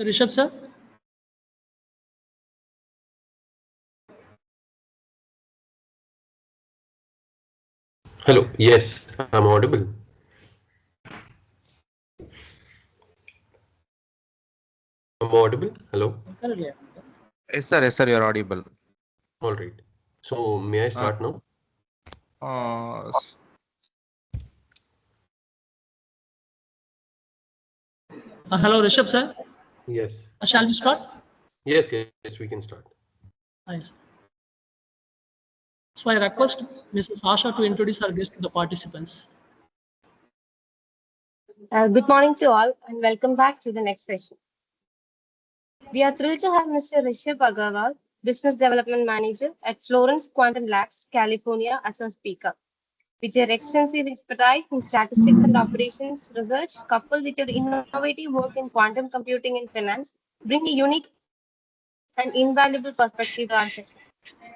Rishabh sir? Hello. Yes, I'm audible. I'm audible. Hello. Yes, sir, you're audible. All right. So may I start now? S- Hello, Rishabh sir. Yes. Shall we start? Yes, we can start. Yes. So I request Mrs. Asha to introduce our guest to the participants. Good morning to all and welcome back to the next session. We are thrilled to have Mr. Rishabh Agarwal, Business Development Manager at Florence Quantum Labs, California, as a speaker. With your extensive expertise in statistics and operations research, coupled with your innovative work in quantum computing and finance, bring a unique and invaluable perspective to our session.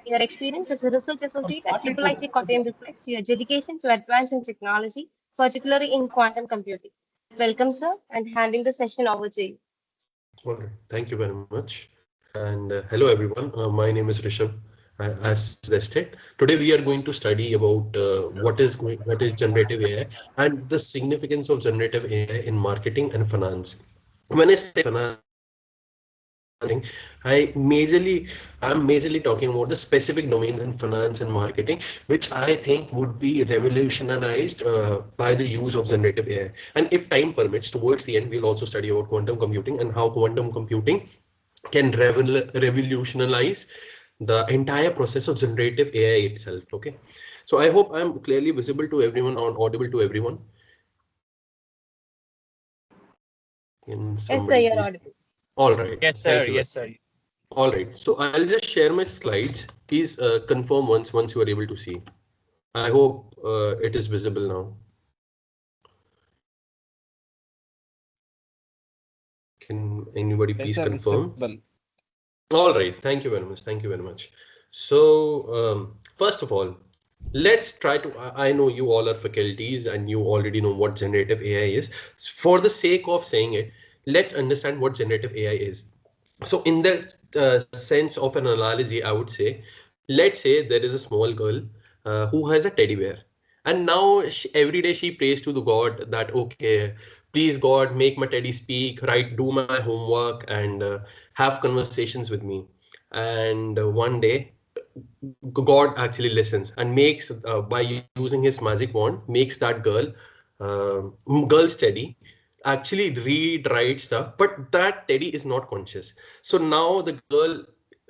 Your experience as a research associate at IIIT Kottayam reflects your dedication to advancing technology, particularly in quantum computing. Welcome, sir, and handing the session over to you. All right. Thank you very much. And hello, everyone. My name is Rishabh. As suggested, today we are going to study about what is generative AI and the significance of generative AI in marketing and finance. When I say finance, I'm majorly talking about the specific domains in finance and marketing, which I think would be revolutionized by the use of generative AI. And if time permits, towards the end, we'll also study about quantum computing and how quantum computing can revolutionize the entire process of generative AI itself. Okay, so I hope I'm clearly visible to everyone or audible to everyone. Can somebody Yes, sir, you're please? audible. All right. Yes, sir. Thank you. Yes, sir. All right, so I'll just share my slides. Please confirm once you are able to see. I hope it is visible now. Can anybody please confirm? All right, thank you very much. Thank you very much. So first of all, let's try to, I know you all are faculties and you already know what generative AI is. For the sake of saying it, let's understand what generative AI is. So in the sense of an analogy, I would say, let's say there is a small girl who has a teddy bear. And now every day she prays to the God that, okay, please God, make my teddy speak, do my homework and have conversations with me. And one day God actually listens and makes, by using his magic wand, makes that girl's teddy actually read, write stuff, but that teddy is not conscious. So now the girl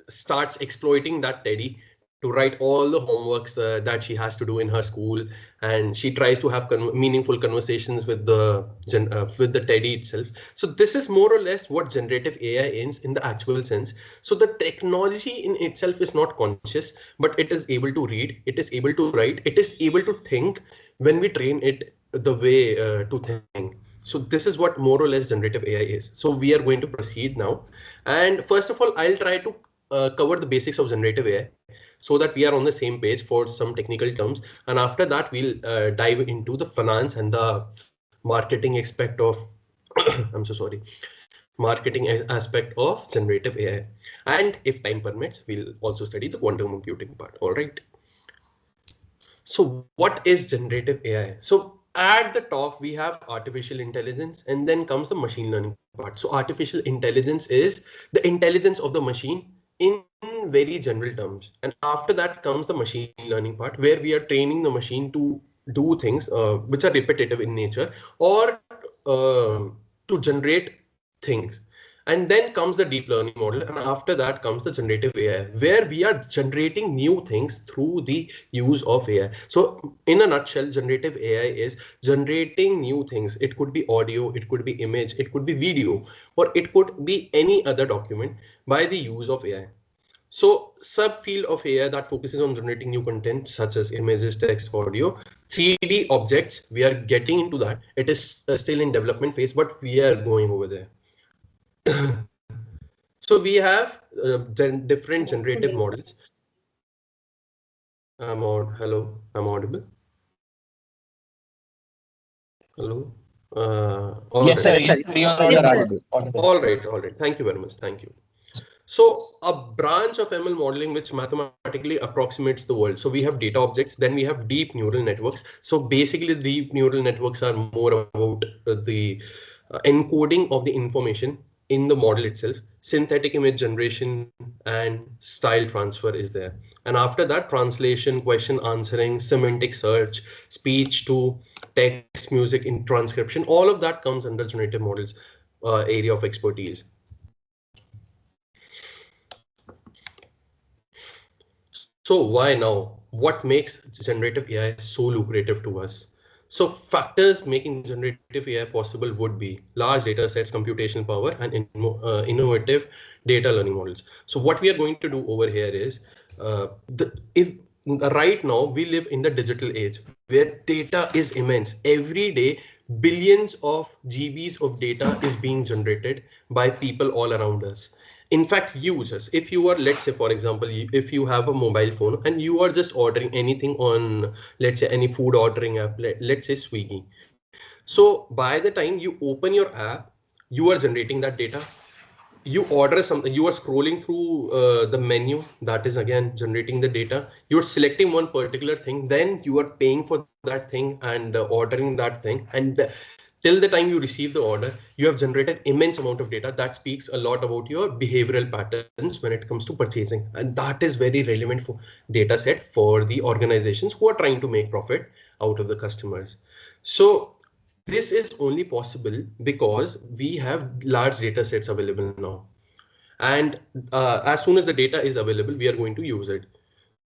starts exploiting that teddy to write all the homeworks that she has to do in her school, and she tries to have meaningful conversations with the teddy itself. So this is more or less what generative AI is in the actual sense. So the technology in itself is not conscious, but it is able to read, it is able to write, it is able to think when we train it the way to think. So this is what more or less generative AI is. So we are going to proceed now. And first of all, I'll try to cover the basics of generative AI so that we are on the same page for some technical terms. And after that, we'll dive into the finance and the marketing aspect of, I'm so sorry, marketing aspect of generative AI. And if time permits, we'll also study the quantum computing part. All right. So what is generative AI? So at the top, we have artificial intelligence, and then comes the machine learning part. So artificial intelligence is the intelligence of the machine in very general terms. And after that comes the machine learning part, where we are training the machine to do things which are repetitive in nature, or to generate things. And then comes the deep learning model. And after that comes the generative AI, where we are generating new things through the use of AI. So in a nutshell, generative AI is generating new things. It could be audio, it could be image, it could be video, or it could be any other document by the use of AI. So subfield of AI that focuses on generating new content such as images, text, audio, 3D objects. We are getting into that. It is still in development phase, but we are going over there. So we have different generative models. Hello, I'm audible. Hello, Yes, sir. Yes, sir. You are audible. All right. Thank you very much. Thank you. So a branch of ML modeling which mathematically approximates the world. So we have data objects, then we have deep neural networks. So basically deep neural networks are more about the encoding of the information in the model itself. Synthetic image generation and style transfer is there. And after that, translation, question answering, semantic search, speech to text, music in transcription, all of that comes under generative models area of expertise. So why now? What makes generative AI so lucrative to us? So factors making generative AI possible would be large data sets, computational power, and innovative data learning models. So what we are going to do over here is, if right now we live in the digital age where data is immense. Every day, billions of GBs of data is being generated by people all around us. In fact, users, if you are, let's say, for example, if you have a mobile phone and you are just ordering anything on, let's say, any food ordering app, let's say Swiggy. So by the time you open your app, you are generating that data. You order something, you are scrolling through the menu, that is again generating the data. You're selecting one particular thing, then you are paying for that thing and ordering that thing. And till the time you receive the order, you have generated immense amount of data that speaks a lot about your behavioral patterns when it comes to purchasing. And that is very relevant for data set for the organizations who are trying to make profit out of the customers. So this is only possible because we have large data sets available now. And as soon as the data is available, we are going to use it.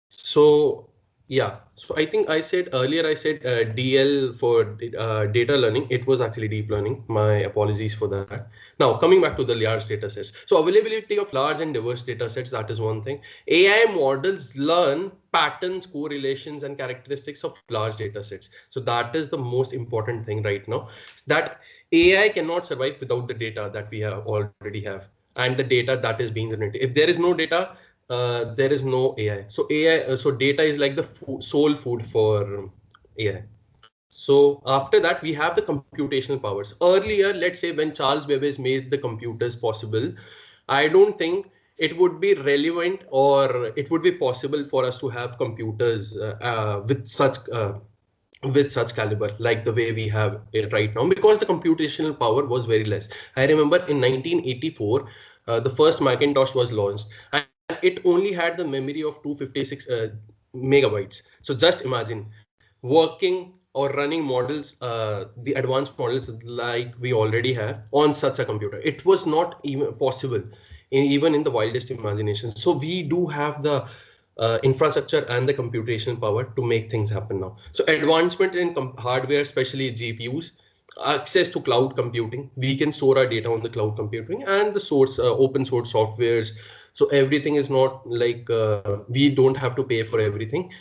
So yeah, so I think I said earlier, I said DL for data learning. It was actually deep learning. My apologies for that. Now coming back to the large data sets. So availability of large and diverse data sets, that is one thing. AI models learn patterns, correlations, and characteristics of large data sets. So that is the most important thing right now, that AI cannot survive without the data that we have already have and the data that is being generated. If there is no data, there is no AI. So AI, so data is like the soul food for AI. So after that, we have the computational powers. Earlier, let's say when Charles Babbage made the computers possible, I don't think it would be relevant or it would be possible for us to have computers with such caliber like the way we have it right now, because the computational power was very less. I remember in 1984, the first Macintosh was launched and it only had the memory of 256 megabytes. So just imagine working or running models, the advanced models like we already have on such a computer. It was not even possible even in the wildest imagination. So we do have the infrastructure and the computational power to make things happen now. So advancement in hardware, especially GPUs, access to cloud computing. We can store our data on the cloud computing and the source open source softwares. So everything is not like we don't have to pay for everything.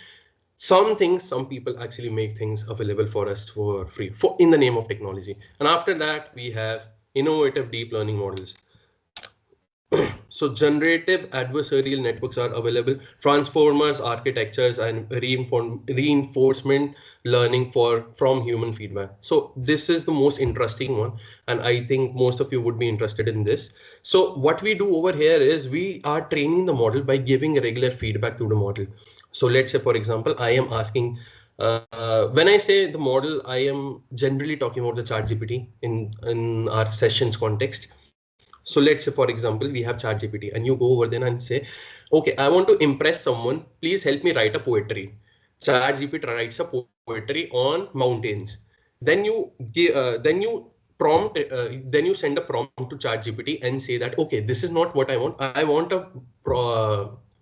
Some things, some people actually make things available for us for free in the name of technology. And after that, we have innovative deep learning models. So generative adversarial networks are available, transformers, architectures, and reinforcement learning from human feedback. So this is the most interesting one, and I think most of you would be interested in this. So what we do over here is we are training the model by giving regular feedback to the model. So let's say, for example, I am asking, when I say the model, I am generally talking about the ChatGPT in our sessions context. So let's say, for example, we have ChatGPT and you go over there and say, okay, I want to impress someone. Please help me write a poetry. ChatGPT writes a poetry on mountains. Then you give, then you send a prompt to ChatGPT and say that, okay, this is not what I want. I want a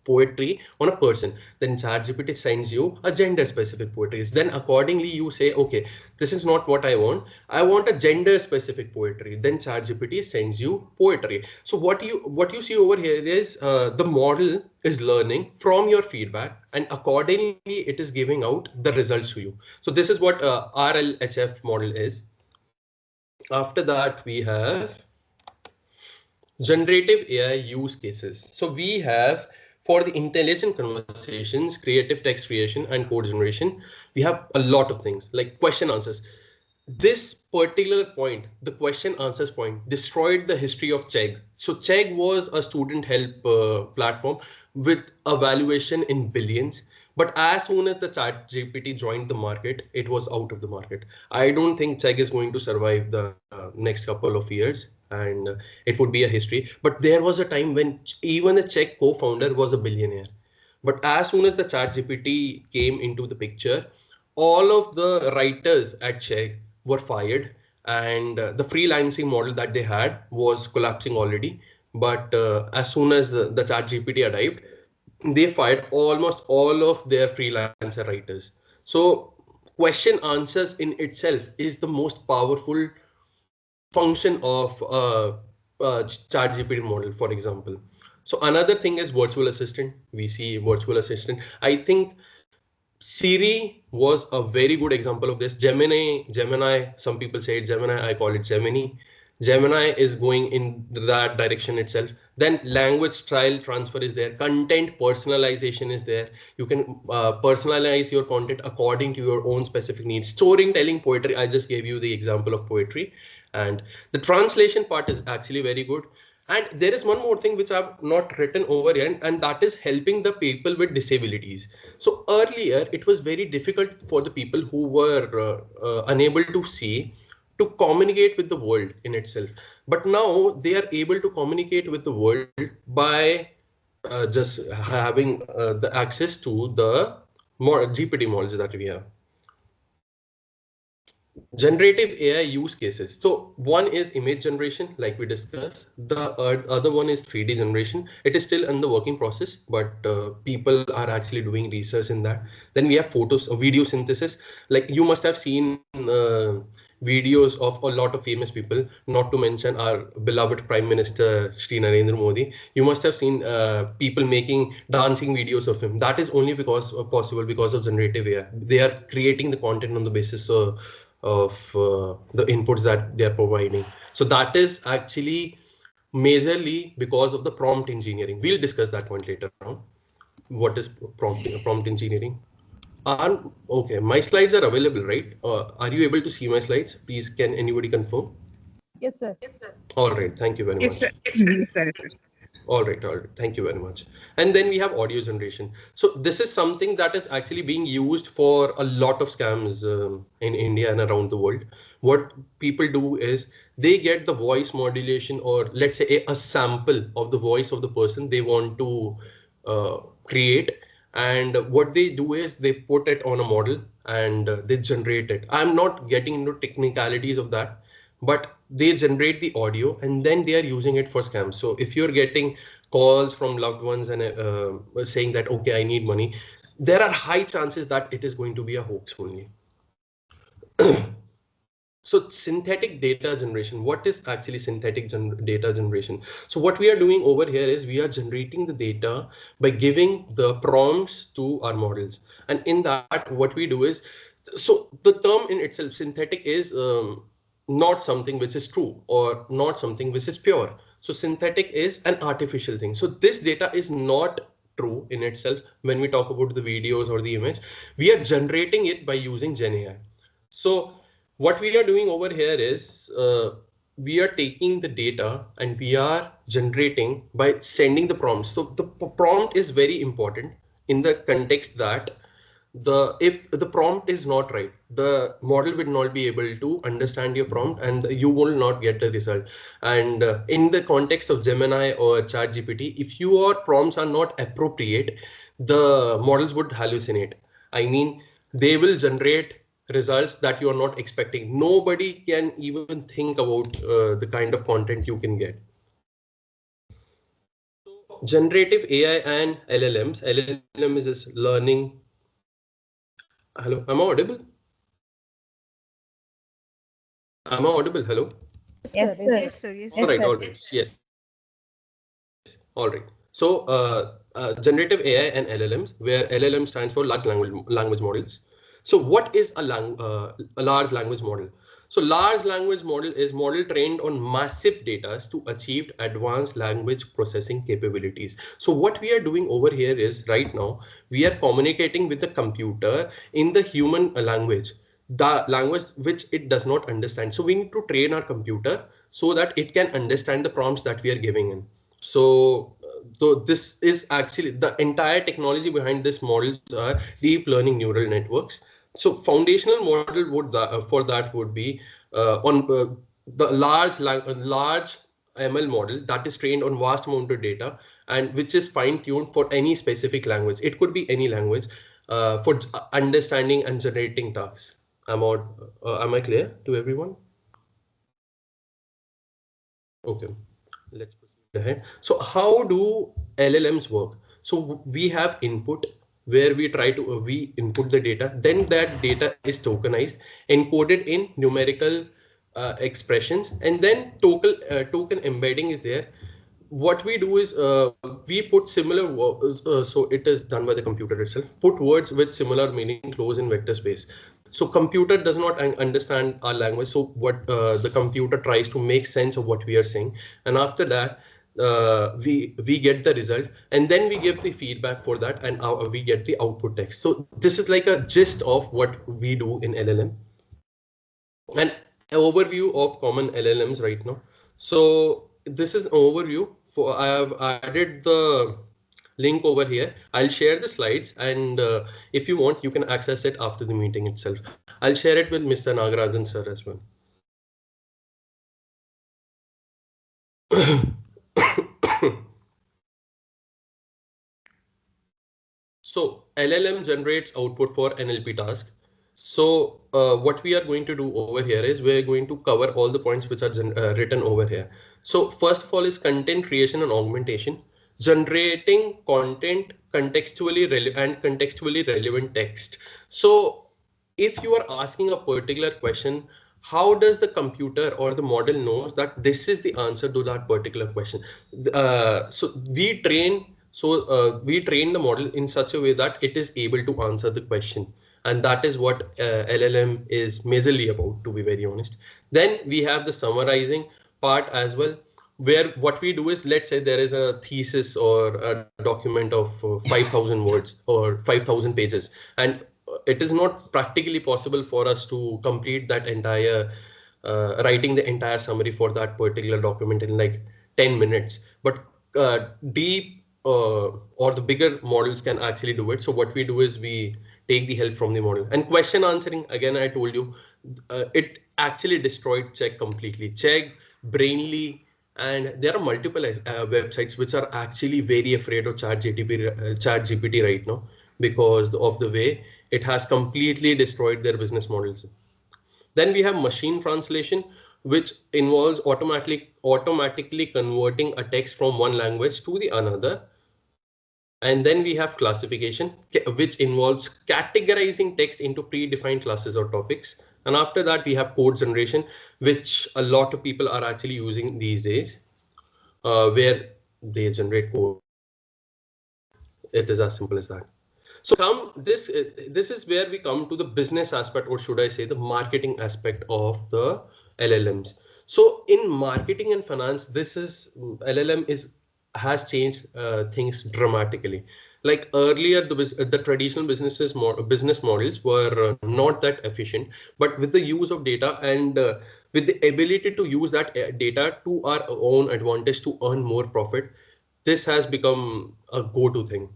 poetry on a person. Then ChatGPT sends you a gender specific poetry. Then accordingly you say, okay, this is not what I want. I want a gender specific poetry. Then ChatGPT sends you poetry. So what you see over here is the model is learning from your feedback and accordingly it is giving out the results to you. So this is what RLHF model is. After that, we have generative AI use cases. So we have, for the intelligent conversations, creative text creation, and code generation, we have a lot of things like question answers. this particular point, the question answers point, destroyed the history of Chegg. So Chegg was a student help platform with a valuation in billions. But as soon as the ChatGPT joined the market, it was out of the market. I don't think Chegg is going to survive the next couple of years, and it would be a history. But there was a time when even a Chegg co-founder was a billionaire. But as soon as the ChatGPT came into the picture, all of the writers at Chegg were fired, and the freelancing model that they had was collapsing already. But as soon as the ChatGPT arrived, they fired almost all of their freelancer writers. So question answers in itself is the most powerful function of ChatGPT model, for example. So another thing is virtual assistant. We see virtual assistant. I think Siri was a very good example of this. Gemini, some people say it's Gemini, I call it Gemini. Gemini is going in that direction itself. Then language style transfer is there. Content personalization is there. You can personalize your content according to your own specific needs. Storytelling, poetry, I just gave you the example of poetry. And the translation part is actually very good. And there is one more thing which I've not written over here, and that is helping the people with disabilities. So earlier, it was very difficult for the people who were unable to see to communicate with the world in itself. But now they are able to communicate with the world by just having the access to the more GPT models that we have. Generative AI use cases. So one is image generation, like we discussed. The other one is 3D generation. It is still in the working process, but people are actually doing research in that. Then we have photos, video synthesis. Like you must have seen videos of a lot of famous people, not to mention our beloved Prime Minister Shri Narendra Modi. You must have seen people making dancing videos of him. That is only because possible because of generative AI. They are creating the content on the basis of the inputs that they are providing. So that is actually majorly because of the prompt engineering. We'll discuss that point later on. What is prompt engineering? Okay, my slides are available, right? Are you able to see my slides? Please, can anybody confirm? Yes, sir. Yes, sir. All right, thank you very much. Yes, sir. All right, thank you very much. And then we have audio generation. So this is something that is actually being used for a lot of scams in India and around the world. What people do is they get the voice modulation, or let's say a sample of the voice of the person they want to create. And what they do is they put it on a model and they generate it. I'm not getting into technicalities of that, but they generate the audio and then they are using it for scams. So if you're getting calls from loved ones and saying that, okay, I need money, there are high chances that it is going to be a hoax only. So synthetic data generation, what is actually synthetic data generation? So what we are doing over here is we are generating the data by giving the prompts to our models. And in that, what we do is, so the term in itself, synthetic, is not something which is true or not something which is pure. So synthetic is an artificial thing. So this data is not true in itself. When we talk about the videos or the image, we are generating it by using GenAI. So what we are doing over here is we are taking the data and we are generating by sending the prompts. So the prompt is very important in the context that if the prompt is not right, the model will not be able to understand your prompt and you will not get the result. And in the context of Gemini or ChatGPT, if your prompts are not appropriate, the models would hallucinate. I mean, they will generate results that you are not expecting. Nobody can even think about the kind of content you can get. Generative AI and LLMs. LLM is learning. Hello, am I audible? Am I audible? Hello? Yes, sir. Yes, sir. Yes, sir. All right. Yes. All right. So generative AI and LLMs, where LLM stands for large language models. So what is a large language model? So large language model is model trained on massive data to achieve advanced language processing capabilities. So what we are doing over here is right now, we are communicating with the computer in the human language. the language which it does not understand. So we need to train our computer so that it can understand the prompts that we are giving in. So this is actually the entire technology behind this models are deep learning neural networks. So foundational model would for that would be on the large ML model that is trained on vast amount of data and which is fine-tuned for any specific language. It could be any language for understanding and generating tasks. Am I clear to everyone? Okay, let's proceed ahead. So how do LLMs work? So we have input where we try to we input the data, then that data is tokenized, encoded in numerical expressions, and then token embedding is there. What we do is we put similar so it is done by the computer itself, put words with similar meaning close in vector space. So computer does not understand our language, so what the computer tries to make sense of what we are saying, and after that we get the result, and then we give the feedback for that, and we get the output text. So this is like a gist of what we do in LLM. An overview of common LLMs right now. So this is an overview. I have added the link over here. I'll share the slides, and if you want, you can access it after the meeting itself. I'll share it with Mr. Nagarajan sir as well. So LLM generates output for NLP task. So what we are going to do over here is we're going to cover all the points which are written over here. So first of all is content creation and augmentation, generating content contextually relevant text. So if you are asking a particular question, how does the computer or the model knows that this is the answer to that particular question? So we train the model in such a way that it is able to answer the question. And that is what LLM is majorly about, to be very honest. Then we have the summarizing part as well, where what we do is, let's say there is a thesis or a document of 5,000 words or 5,000 pages, and it is not practically possible for us to complete that entire writing the entire summary for that particular document in like 10 minutes. But deep or the bigger models can actually do it. So what we do is we take the help from the model. And question answering, again, I told you, it actually destroyed Check completely. Check, Brainly, and there are multiple websites which are actually very afraid of ChatGPT right now because of the way it has completely destroyed their business models. Then we have machine translation, which involves automatically converting a text from one language to the another. And then we have classification, which involves categorizing text into predefined classes or topics. And after that, we have code generation, which a lot of people are actually using these days, where they generate code. It is as simple as that. So this is where we come to the business aspect, or should I say the marketing aspect of the LLMs. So in marketing and finance, LLM has changed things dramatically. Like earlier, the traditional business models were not that efficient, but with the use of data and with the ability to use that data to our own advantage to earn more profit, this has become a go-to thing.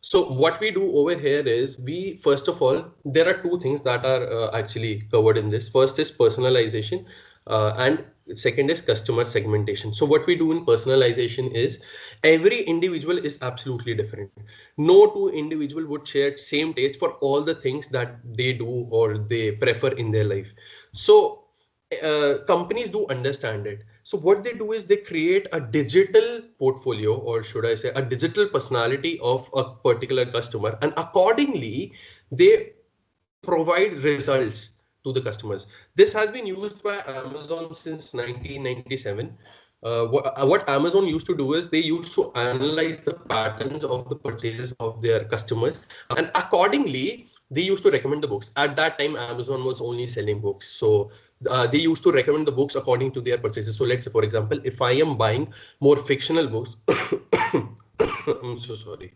So what we do over here is first of all, there are two things that are actually covered in this. First is personalization and second is customer segmentation. So what we do in personalization is every individual is absolutely different. No two individual would share same taste for all the things that they do or they prefer in their life. So companies do understand it. So what they do is they create a digital portfolio, or should I say a digital personality of a particular customer, and accordingly they provide results to the customers. This has been used by Amazon since 1997. What Amazon used to do is they used to analyze the patterns of the purchases of their customers, and accordingly they used to recommend the books. At that time, Amazon was only selling books, so they used to recommend the books according to their purchases. So let's say, for example, if I am buying more fictional books, I'm so sorry.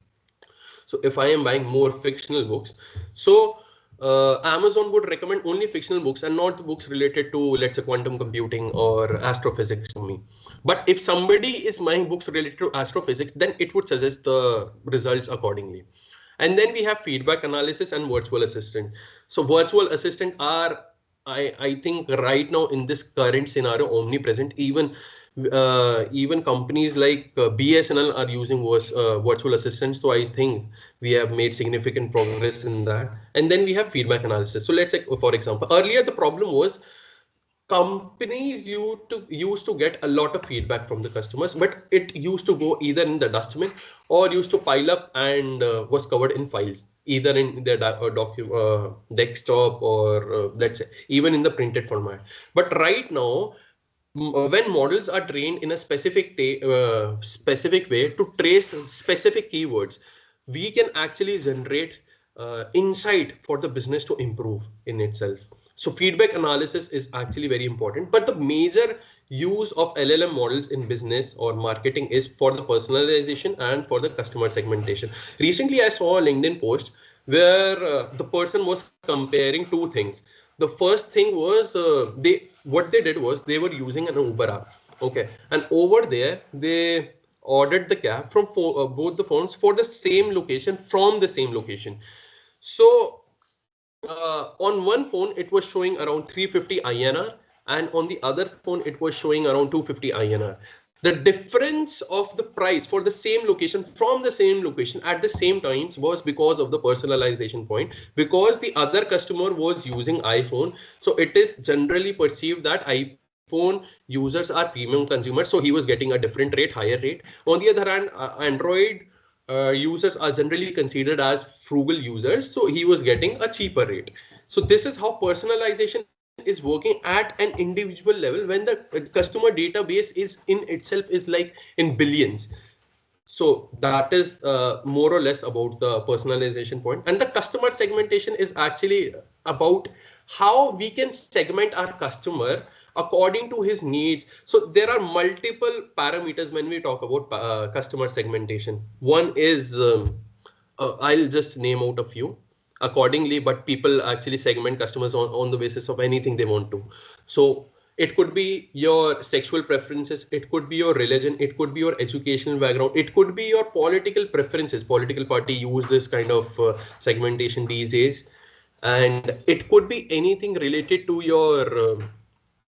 So if I am buying more fictional books, so Amazon would recommend only fictional books and not books related to, let's say, quantum computing or astrophysics to me. But if somebody is buying books related to astrophysics, then it would suggest the results accordingly. And then we have feedback analysis and virtual assistant. So virtual assistant are, I think right now in this current scenario, omnipresent. Even companies like BSNL are using virtual assistants. So I think we have made significant progress in that. And then we have feedback analysis. So let's say, for example, earlier the problem was companies used to get a lot of feedback from the customers, but it used to go either in the dustbin or used to pile up and was covered in files, either in their desktop or let's say even in the printed format. But right now, when models are trained in a specific way to trace specific keywords, we can actually generate insight for the business to improve in itself. So feedback analysis is actually very important, but the major use of LLM models in business or marketing is for the personalization and for the customer segmentation. Recently, I saw a LinkedIn post where the person was comparing two things. The first thing was what they did was they were using an Uber app. Okay, and over there they ordered the cab from both the phones for the same location from the same location. So on one phone it was showing around 350 INR, and on the other phone it was showing around 250 INR. The difference of the price for the same location from the same location at the same times was because of the personalization point, because the other customer was using iPhone. So it is generally perceived that iPhone users are premium consumers, so he was getting a different rate, higher rate. On the other hand, Android users are generally considered as frugal users, so he was getting a cheaper rate. So this is how personalization is working at an individual level when the customer database is in itself is like in billions. So that is more or less about the personalization point. And the customer segmentation is actually about how we can segment our customer according to his needs. So there are multiple parameters when we talk about customer segmentation. One is, I'll just name out a few accordingly, but people actually segment customers on the basis of anything they want to. So it could be your sexual preferences, it could be your religion, it could be your educational background, it could be your political preferences. Political party use this kind of segmentation these days. And it could be anything related to your,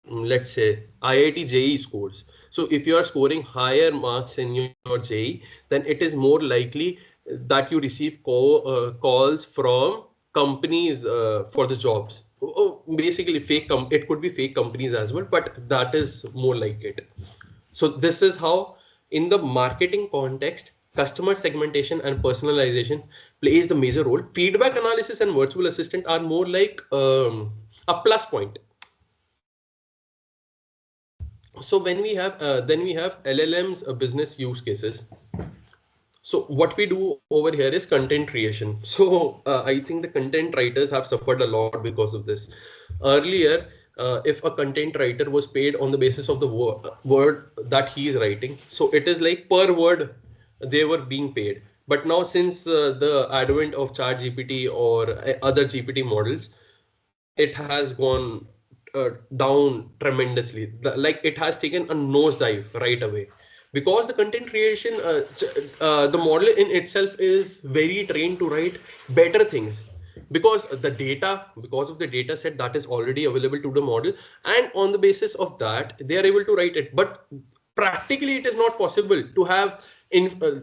let's say, IIT JEE scores. So if you are scoring higher marks in your JEE, then it is more likely that you receive calls from companies for the jobs. Basically it could be fake companies as well, but that is more like it. So this is how, in the marketing context, customer segmentation and personalization plays the major role. Feedback analysis and virtual assistant are more like a plus point. So when we have then we have LLM's business use cases. So what we do over here is content creation. So I think the content writers have suffered a lot because of this. Earlier, if a content writer was paid on the basis of the word that he is writing, so it is like per word they were being paid. But now, since the advent of ChatGPT or other GPT models, it has gone down tremendously. Like it has taken a nosedive right away, because the content creation, the model in itself is very trained to write better things, because of the data set that is already available to the model, and on the basis of that they are able to write it. But practically it is not possible to have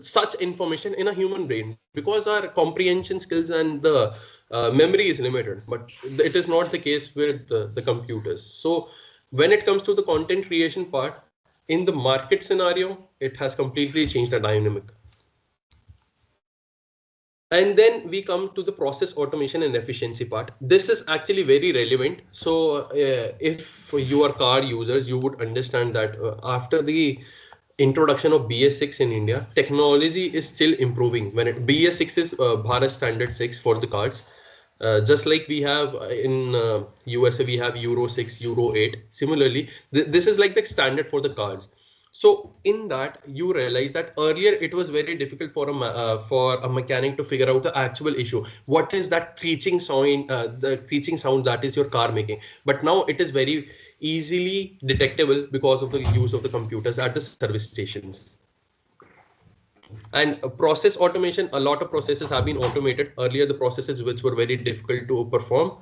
such information in a human brain, because our comprehension skills and the memory is limited. But it is not the case with the computers. So when it comes to the content creation part, in the market scenario, it has completely changed the dynamic. And then we come to the process automation and efficiency part. This is actually very relevant. So if you are car users, you would understand that after the introduction of BS6 in India, technology is still improving. When BS6 is Bharat Standard 6 for the cars. Just like we have in USA, we have Euro 6, Euro 8. Similarly, this is like the standard for the cars. So in that, you realize that earlier it was very difficult for a mechanic to figure out the actual issue. What is that creaking sound, the creaking sound that is your car making? But now it is very easily detectable because of the use of the computers at the service stations. And process automation, a lot of processes have been automated. Earlier, the processes which were very difficult to perform,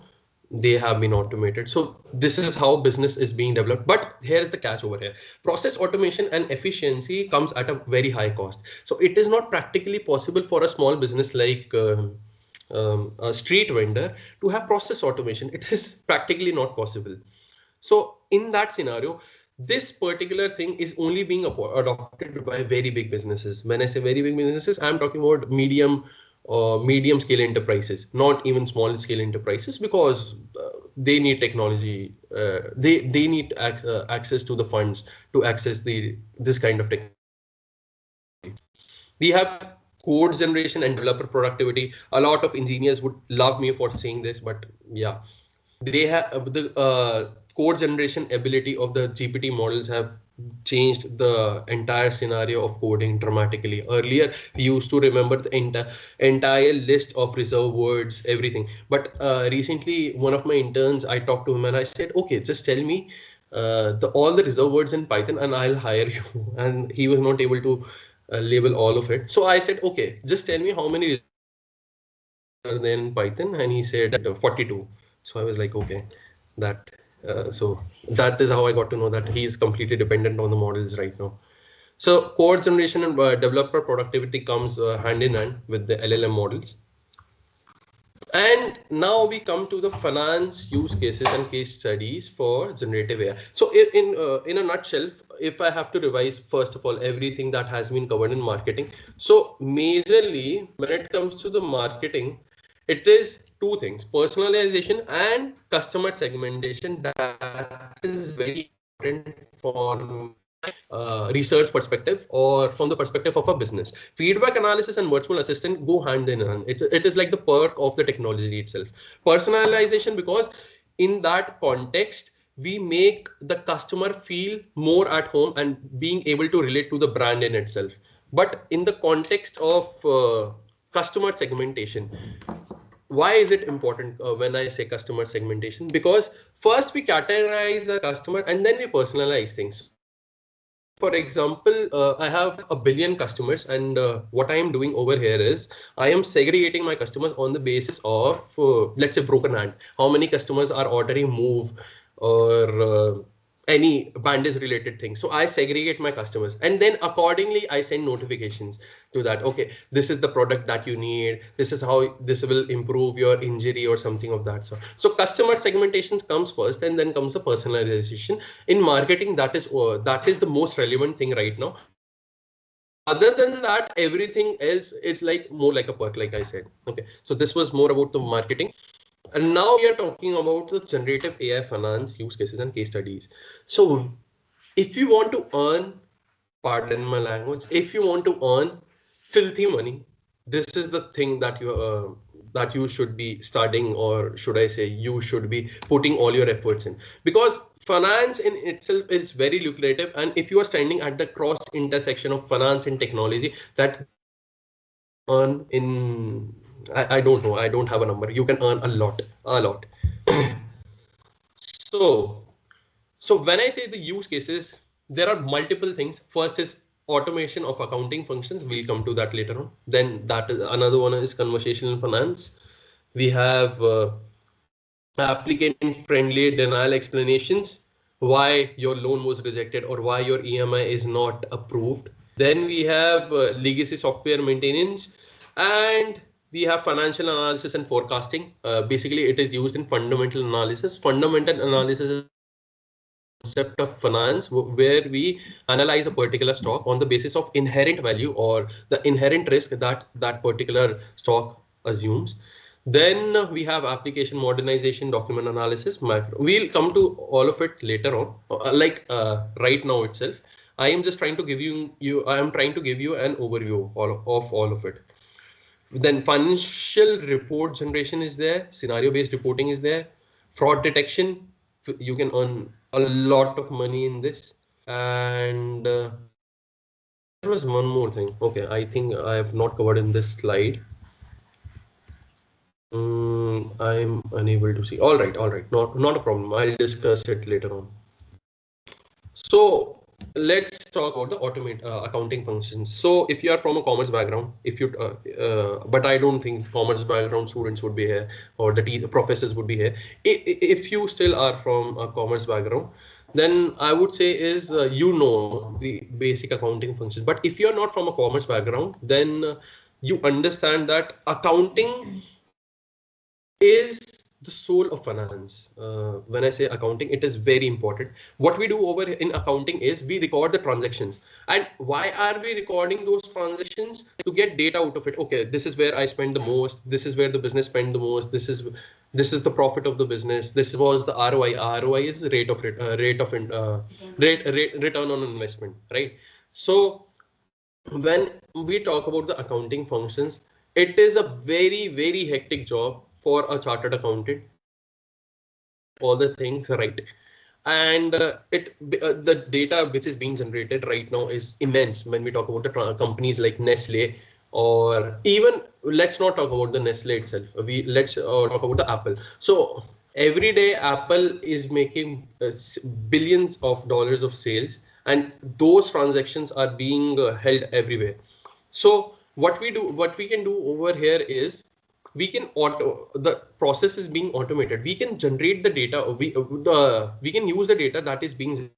they have been automated. So this is how business is being developed. But here's the catch over here. Process automation and efficiency comes at a very high cost. So it is not practically possible for a small business like a street vendor to have process automation. It is practically not possible. So in that scenario, this particular thing is only being adopted by very big businesses. When I say very big businesses, I'm talking about medium scale enterprises, not even small scale enterprises, because they need technology. They need access to the funds to access this kind of technology. We have code generation and developer productivity. A lot of engineers would love me for saying this, but yeah, they have the code generation ability of the GPT models have changed the entire scenario of coding dramatically. Earlier, we used to remember the entire list of reserved words, everything. But recently, one of my interns, I talked to him and I said, okay, just tell me all the reserved words in Python and I'll hire you. And he was not able to label all of it. So I said, okay, just tell me how many are there in Python, and he said 42. So I was like, okay, so that is how I got to know that he's completely dependent on the models right now. So code generation and developer productivity comes hand in hand with the LLM models. And now we come to the finance use cases and case studies for generative AI. So in a nutshell, if I have to revise, first of all, everything that has been covered in marketing. So majorly when it comes to the marketing, it is two things: personalization and customer segmentation. That is very important for research perspective or from the perspective of a business. Feedback analysis and virtual assistant go hand in hand. It is like the perk of the technology itself. Personalization, because in that context, we make the customer feel more at home and being able to relate to the brand in itself. But in the context of customer segmentation, why is it important when I say customer segmentation? Because first we categorize the customer and then we personalize things. For example, I have 1 billion customers, and what I am doing over here is I am segregating my customers on the basis of, let's say, broken hand. How many customers are ordering Move or any bandage related thing. So I segregate my customers, and then accordingly I send notifications to that. Okay, this is the product that you need. This is how this will improve your injury or something of that sort. So customer segmentation comes first, and then comes the personalization. In marketing, that is the most relevant thing right now. Other than that, everything else is like more like a perk, like I said. Okay, so this was more about the marketing. And now we are talking about the generative AI finance use cases and case studies. So if you want to earn, pardon my language, if you want to earn filthy money, this is the thing that you should be studying, or should I say you should be putting all your efforts in, because finance in itself is very lucrative. And if you are standing at the cross intersection of finance and technology, that earn in, I don't know, I don't have a number. You can earn a lot. So when I say the use cases, there are multiple things. First is automation of accounting functions. We'll come to that later on. Then that is another one is conversational finance. We have applicant friendly denial explanations, why your loan was rejected or why your EMI is not approved. Then we have legacy software maintenance, and we have financial analysis and forecasting. Basically, it is used in fundamental analysis. Fundamental analysis is concept of finance where we analyze a particular stock on the basis of inherent value or the inherent risk that that particular stock assumes. Then we have application modernization, document analysis, macro. We'll come to all of it later on. Right now itself, I am just trying to give you an overview of all of it. Then financial report generation is there, scenario-based reporting is there, fraud detection. You can earn a lot of money in this. And there was one more thing. Okay, I think I have not covered in this slide. I'm unable to see. All right, not a problem. I'll discuss it later on. So let's talk about the accounting functions. So if you are from a commerce background, but I don't think commerce background students would be here, or the professors would be here. If you still are from a commerce background, then I would say is you know the basic accounting functions. But if you are not from a commerce background, then you understand that accounting is the soul of finance. When I say accounting, it is very important. What we do over in accounting is we record the transactions. And why are we recording those transactions? To get data out of it. Okay, this is where I spend the most. This is where the business spend the most. This is the profit of the business. This was the ROI. ROI is return on investment, right? So when we talk about the accounting functions, it is a very, very hectic job for a chartered accountant. All the things right. And the data which is being generated right now is immense. When we talk about the companies like Nestle, or even let's not talk about the Nestle itself. Let's talk about the Apple. So every day Apple is making billions of dollars of sales, and those transactions are being held everywhere. So what we can do over here is we can the process is being automated. We can generate the data. We can use the data that is being,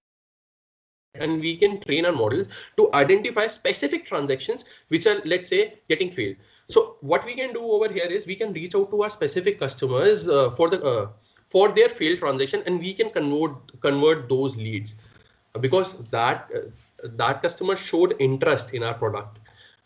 and we can train our models to identify specific transactions which are, let's say, getting failed. So what we can do over here is we can reach out to our specific customers for their failed transaction, and we can convert those leads, because that customer showed interest in our product.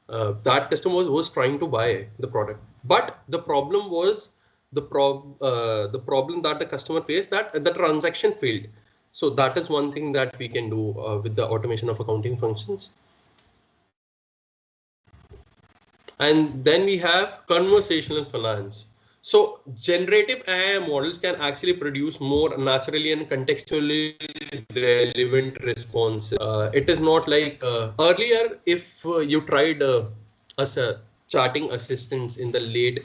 That customer was trying to buy the product, but the problem was the problem that the customer faced, that the transaction failed. So that is one thing that we can do with the automation of accounting functions. And then we have conversational finance. So generative AI models can actually produce more naturally and contextually relevant responses. It is not like earlier, if you tried chatting assistants in the late,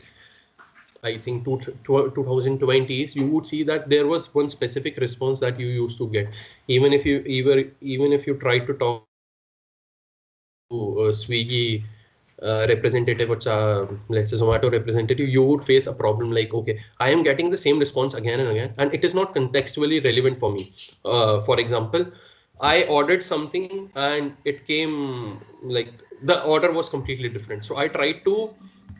I think 2020s, you would see that there was one specific response that you used to get. Even if you tried to talk to Swiggy representative, or let's say Zomato representative, you would face a problem like, okay, I am getting the same response again and again, and it is not contextually relevant for me. For example, I ordered something and it came like the order was completely different. So I tried to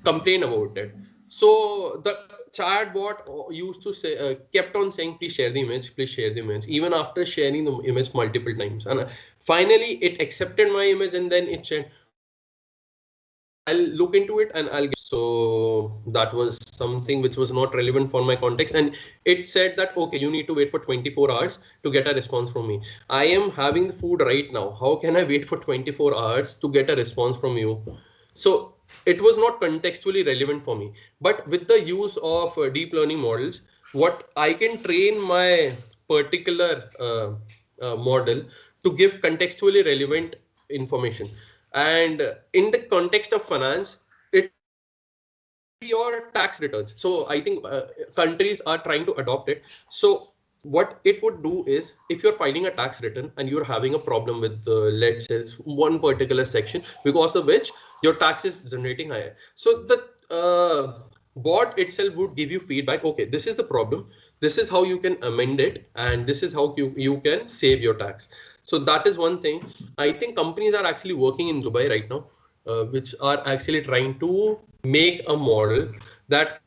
complain about it. So the chatbot used to say, kept on saying, please share the image, even after sharing the image multiple times. And finally, it accepted my image, and then it said, I'll look into it and I'll get. So that was something which was not relevant for my context. And it said that, okay, you need to wait for 24 hours to get a response from me. I am having the food right now. How can I wait for 24 hours to get a response from you? So it was not contextually relevant for me. But with the use of deep learning models, what I can train my particular model to give contextually relevant information. And in the context of finance, it your tax returns. So I think countries are trying to adopt it. So what it would do is, if you're filing a tax return and you're having a problem with let's say one particular section, because of which your tax is generating higher. So the bot itself would give you feedback. Okay, this is the problem. This is how you can amend it, and this is how you can save your tax. So that is one thing. I think companies are actually working in Dubai right now, which are actually trying to make a model that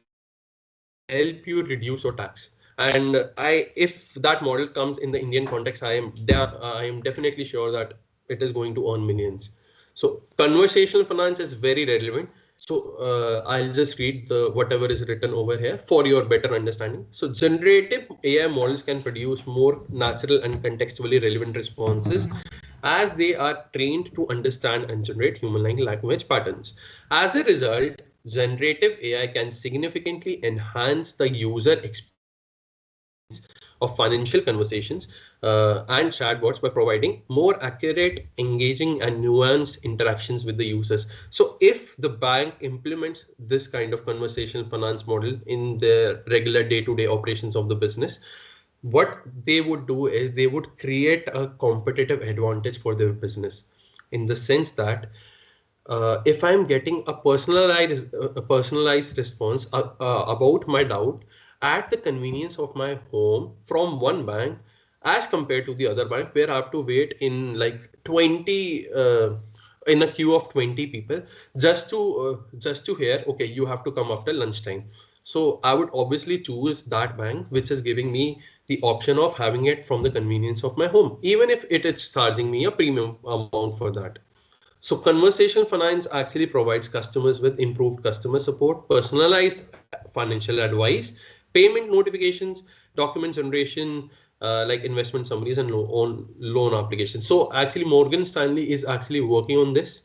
help you reduce your tax. And if that model comes in the Indian context, I am definitely sure that it is going to earn millions. So conversational finance is very relevant. So I'll just read whatever is written over here for your better understanding. So generative AI models can produce more natural and contextually relevant responses as they are trained to understand and generate human-like language patterns. As a result, generative AI can significantly enhance the user experience of financial conversations and chatbots by providing more accurate, engaging, and nuanced interactions with the users. So if the bank implements this kind of conversational finance model in their regular day-to-day operations of the business, what they would do is they would create a competitive advantage for their business, in the sense that if I'm getting a personalized response about my doubt at the convenience of my home from one bank, as compared to the other bank where I have to wait in like 20 in a queue of 20 people just to hear, okay, you have to come after lunchtime. So I would obviously choose that bank which is giving me the option of having it from the convenience of my home, even if it is charging me a premium amount for that. So conversational finance actually provides customers with improved customer support, personalized financial advice, payment notifications, document generation, like investment summaries and loan applications. So actually Morgan Stanley is actually working on this.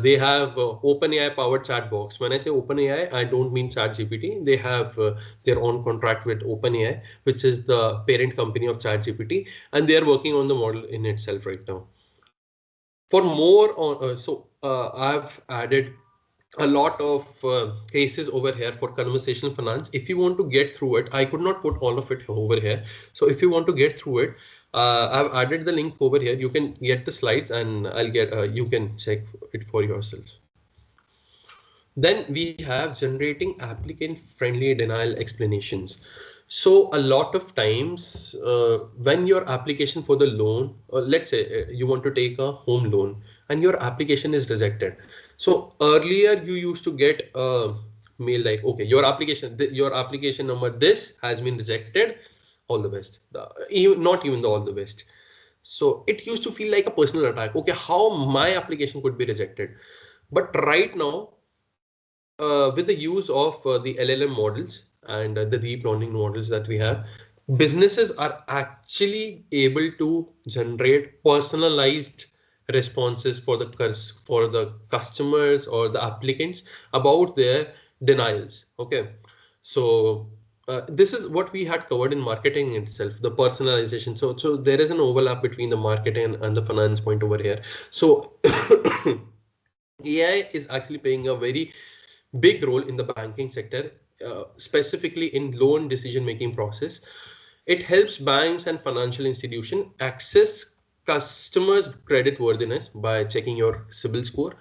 They have OpenAI powered chat box. When I say OpenAI, I don't mean ChatGPT. They have their own contract with OpenAI, which is the parent company of ChatGPT, and they are working on the model in itself right now. For more on, I've added a lot of cases over here for conversational finance. If you want to get through it, I could not put all of it over here. So if you want to get through it, I've added the link over here. You can get the slides and you can check it for yourselves. Then we have generating applicant-friendly denial explanations. So a lot of times when your application for the loan, let's say you want to take a home loan and your application is rejected. So earlier you used to get a mail like, okay, your application number this has been rejected. All the best. Not even the all the best. So it used to feel like a personal attack. Okay, how my application could be rejected. But right now, with the use of the LLM models and the deep learning models that we have, businesses are actually able to generate personalized responses for the customers or the applicants about their denials. Okay, so this is what we had covered in marketing itself, the personalization. So there is an overlap between the marketing and the finance point over here. So AI is actually playing a very big role in the banking sector, specifically in loan decision-making process. It helps banks and financial institutions access customers' creditworthiness by checking your CIBIL score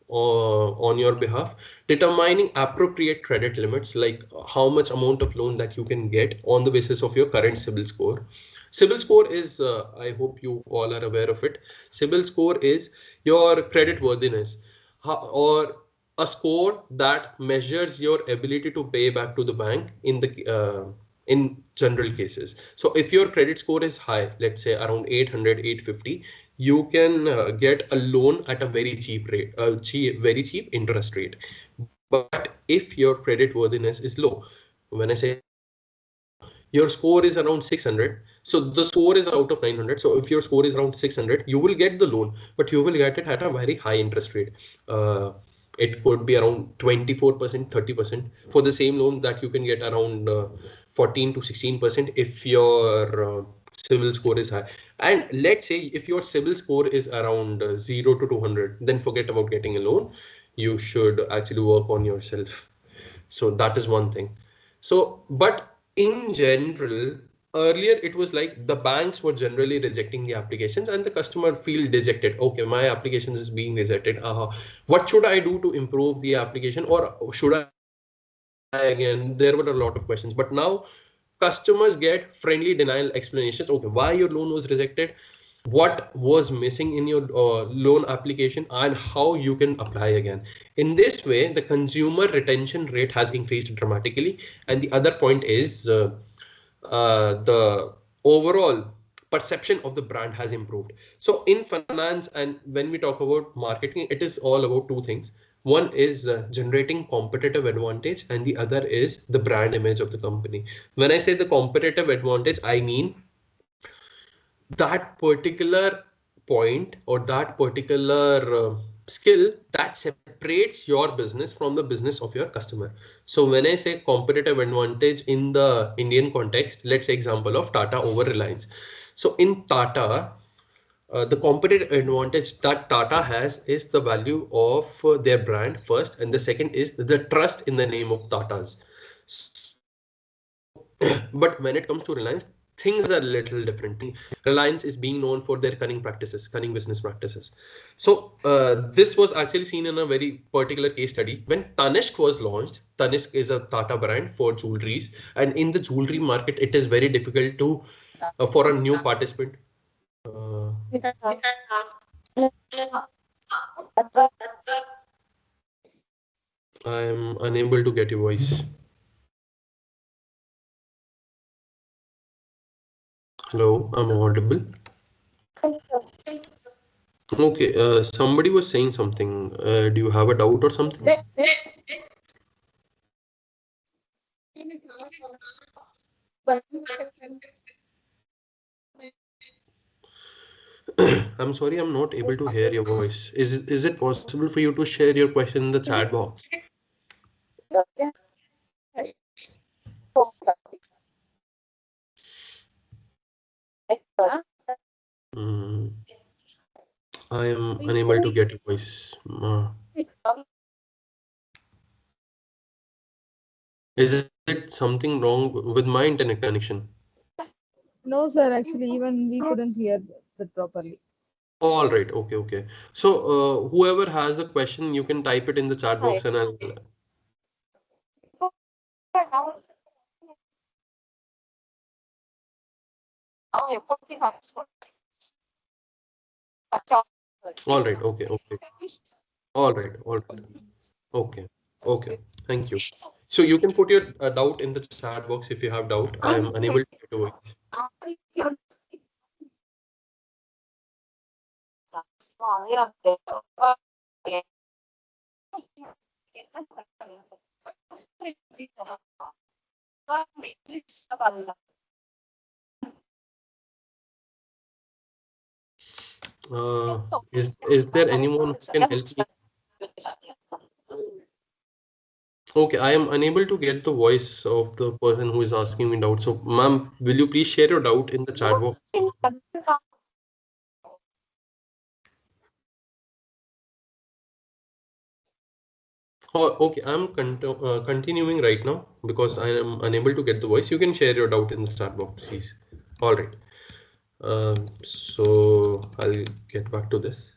on your behalf, determining appropriate credit limits, like how much amount of loan that you can get on the basis of your current CIBIL score. CIBIL score is, I hope you all are aware of it. CIBIL score is your creditworthiness, or a score that measures your ability to pay back to the bank in general cases. So if your credit score is high, let's say around 800, 850, you can get a loan at a very cheap rate, very cheap interest rate. But if your credit worthiness is low, when I say your score is around 600, so the score is out of 900. So if your score is around 600, you will get the loan, but you will get it at a very high interest rate. It could be around 24%, 30% for the same loan that you can get around 14 to 16% if your CIBIL score is high. And let's say if your CIBIL score is around 0 to 200, then forget about getting a loan. You should actually work on yourself. So that is one thing. So, but in general, earlier it was like the banks were generally rejecting the applications and the customer feel dejected. Okay, my application is being rejected. What should I do to improve the application, or should I again? There were a lot of questions, but now customers get friendly denial explanations. Okay, why your loan was rejected, what was missing in your loan application, and how you can apply again. In this way, the consumer retention rate has increased dramatically. And the other point is the overall perception of the brand has improved. So in finance, and when we talk about marketing, it is all about two things. One is generating competitive advantage, and the other is the brand image of the company. When I say the competitive advantage, I mean that particular point or that particular skill that separates your business from the business of your customer. So when I say competitive advantage in the Indian context, let's say example of Tata over Reliance. So in Tata, the competitive advantage that Tata has is the value of their brand first, and the second is the trust in the name of Tatas. But when it comes to Reliance, things are a little different. Reliance is being known for their cunning business practices. So this was actually seen in a very particular case study. When Tanishq was launched, Tanishq is a Tata brand for jewelries, and in the jewelry market, it is very difficult to for a new participant. I am unable to get your voice. Hello, I'm audible. Okay, somebody was saying something. Do you have a doubt or something? I'm sorry, I'm not able to hear your voice. Is it possible for you to share your question in the chat box? I am unable to get your voice. Is it something wrong with my internet connection? No, sir. Actually, even we couldn't hear that properly. All right. Okay. So whoever has a question, you can type it in the chat box and I'll. All right. Okay. All right. Okay. Thank you. So you can put your doubt in the chat box if you have doubt. I am unable to get your voice. Is there anyone who can help me? Okay, I am unable to get the voice of the person who is asking me doubt. So, ma'am, will you please share your doubt in the chat box? Oh, okay, I'm continuing right now because I am unable to get the voice. You can share your doubt in the chat box, please. All right. So I'll get back to this.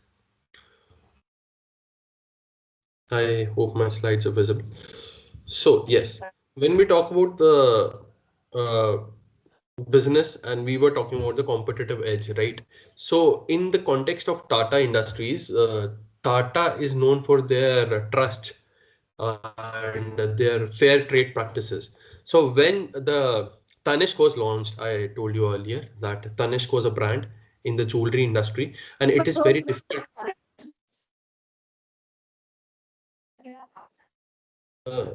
I hope my slides are visible. So yes, when we talk about the business and we were talking about the competitive edge, right? So in the context of Tata Industries, Tata is known for their trust and their fair trade practices. So when the Tanishq was launched, I told you earlier that Tanishq was a brand in the jewelry industry, and it is very difficult.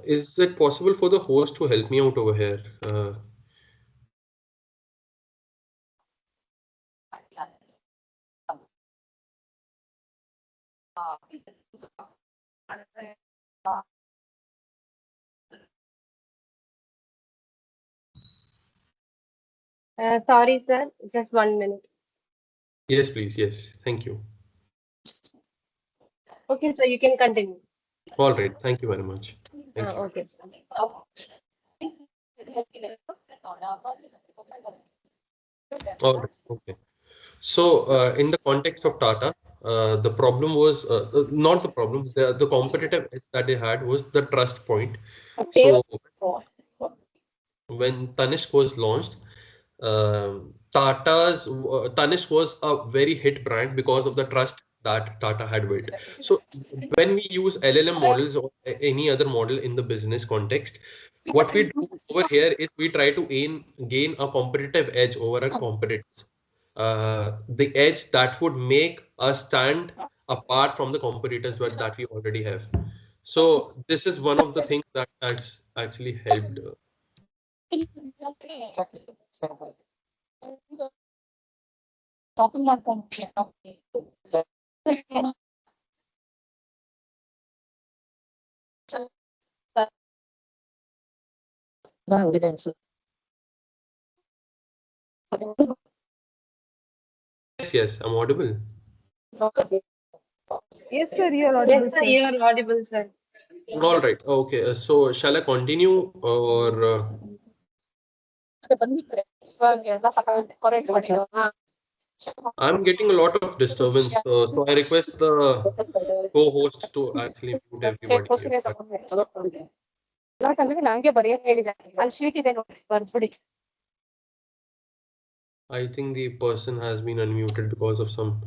Is it possible for the host to help me out over here? Sorry, sir. Just 1 minute. Yes, please. Yes. Thank you. Okay, so you can continue. All right. Thank you very much. Thank you. Okay. All right. Okay. So in the context of Tata, the problem was not the problem. The competitive edge that they had was the trust point. So when Tanishq was launched, Tanishq was a very hit brand because of the trust that Tata had built. So when we use LLM models or any other model in the business context, what we do over here is we try to gain a competitive edge over our competitors. The edge that would make us stand apart from the competitors that we already have. So this is one of the things that has actually helped. Yes, I'm audible. Yes, sir, you are audible. Yes, sir, you are audible, sir. All right. Okay. So shall I continue or? I'm getting a lot of disturbance. So I request the co-host to actually mute everybody. I think the person has been unmuted because of some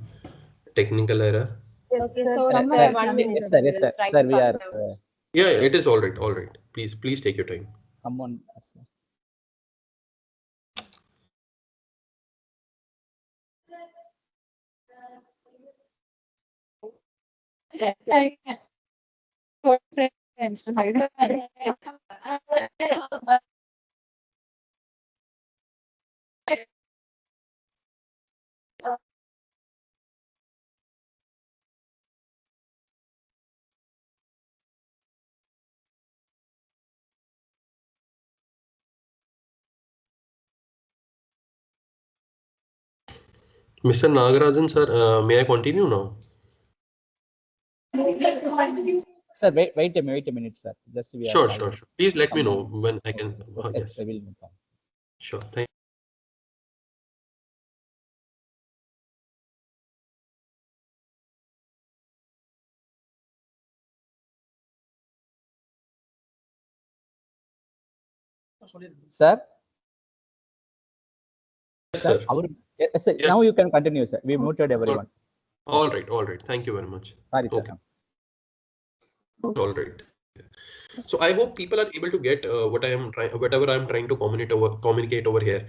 technical error. Okay, so Someone sir, has 1 minute. Yes, sir. Yes, We sir. will try Sir, to we are. sort it out. Yeah, it is all right. All right. Please take your time. Someone. Mr. Nagarajan, sir, may I continue now? Sir, wait a minute, sir. Just we are. Sure. Please let me know when I can. Yes, I will inform. Sure. Thank. Sir. Yes, sir. Yes, sir. Yes. Now you can continue, sir. We muted everyone. All right. Thank you very much. Sorry, sir. Okay. All right. So I hope people are able to get whatever I'm trying to communicate over here.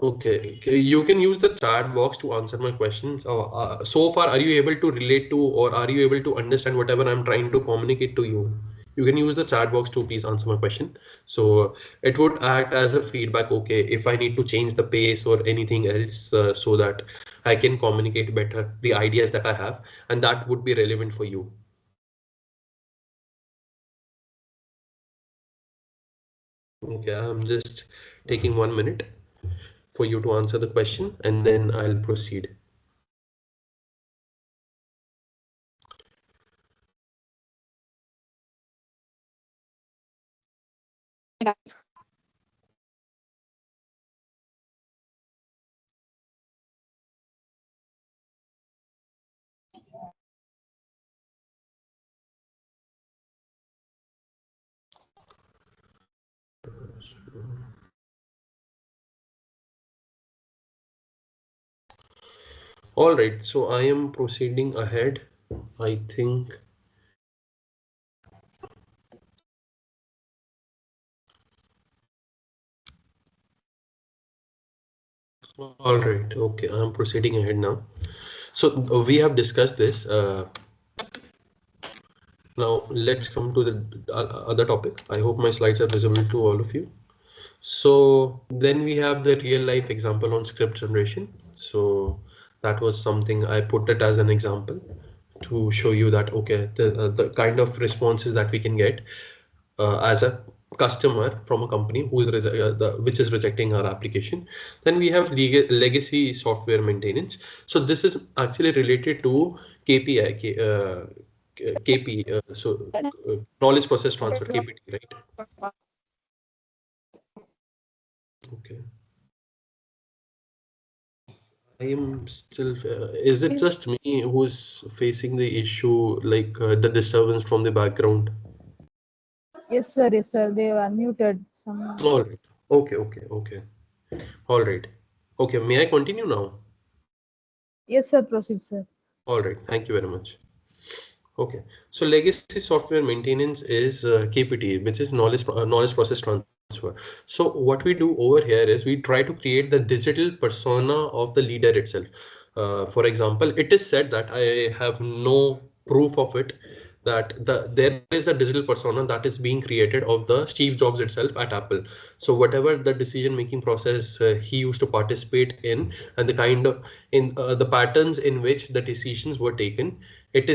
Okay, you can use the chat box to answer my questions. So far, are you able to relate to or are you able to understand whatever I'm trying to communicate to you? You can use the chat box to please answer my question. So it would act as a feedback. Okay, if I need to change the pace or anything else so that I can communicate better the ideas that I have, and that would be relevant for you. Okay, I'm just taking 1 minute for you to answer the question and then I'll proceed. All right, so I am proceeding ahead. I think. All right, okay, I'm proceeding ahead now. So we have discussed this. Now let's come to the other topic. I hope my slides are visible to all of you. So then we have the real life example on script generation. So that was something I put it as an example to show you that, okay, the kind of responses that we can get as a customer from a company which is rejecting our application. Then we have legacy software maintenance. So this is actually related to KPI, knowledge process transfer, KPT, right? Okay. I am still. Is it just me who's facing the issue, like the disturbance from the background? Yes, sir. Yes, sir. They were unmuted. Someone. All right. Okay. All right. Okay. May I continue now? Yes, sir. Proceed, sir. All right. Thank you very much. Okay. So legacy software maintenance is KPT, which is knowledge process transfer. So what we do over here is we try to create the digital persona of the leader itself. For example, it is said that I have no proof of it, that there is a digital persona that is being created of the Steve Jobs itself at Apple. So whatever the decision making process he used to participate in, and the kind of the patterns in which the decisions were taken, it